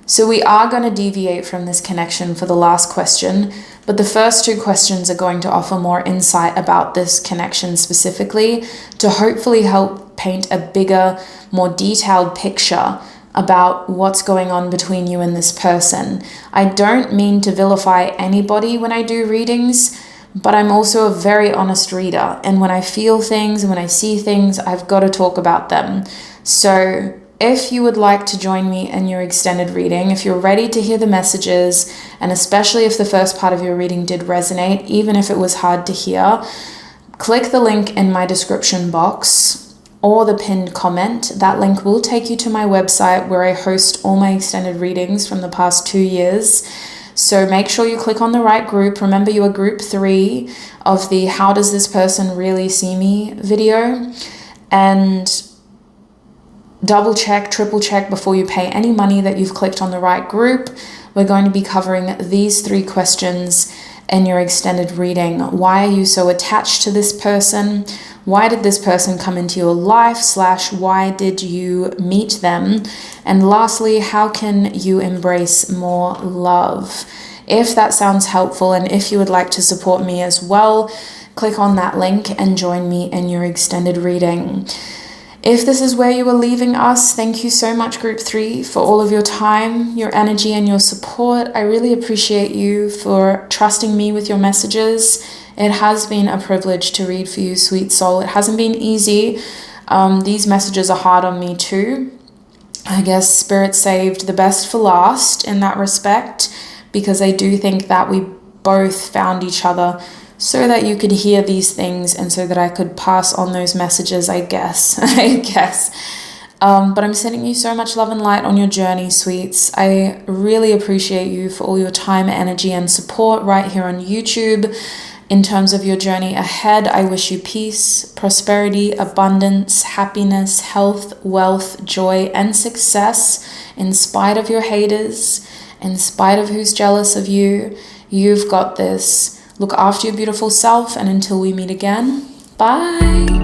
So we are going to deviate from this connection for the last question, but the first 2 questions are going to offer more insight about this connection specifically to hopefully help paint a bigger, more detailed picture about what's going on between you and this person. I don't mean to vilify anybody when I do readings, but I'm also a very honest reader. And when I feel things and when I see things, I've got to talk about them. So if you would like to join me in your extended reading, if you're ready to hear the messages, and especially if the first part of your reading did resonate, even if it was hard to hear, click the link in my description box or the pinned comment. That link will take you to my website where I host all my extended readings from the past 2 years. So make sure you click on the right group. Remember, you are group 3 of the How Does This Person Really See Me video. And double check, triple check before you pay any money that you've clicked on the right group. We're going to be covering these 3 questions in your extended reading. Why are you so attached to this person? Why did this person come into your life / why did you meet them? And lastly, how can you embrace more love? If that sounds helpful and if you would like to support me as well, click on that link and join me in your extended reading. If this is where you are leaving us, thank you so much, Group 3, for all of your time, your energy, and your support. I really appreciate you for trusting me with your messages. It has been a privilege to read for you, sweet soul. It hasn't been easy. These messages are hard on me too. I guess Spirit saved the best for last in that respect, because I do think that we both found each other so that you could hear these things and so that I could pass on those messages, I guess. But I'm sending you so much love and light on your journey, sweets. I really appreciate you for all your time, energy, and support right here on YouTube. In terms of your journey ahead, I wish you peace, prosperity, abundance, happiness, health, wealth, joy, and success in spite of your haters, in spite of who's jealous of you. You've got this. Look after your beautiful self, and until we meet again, bye.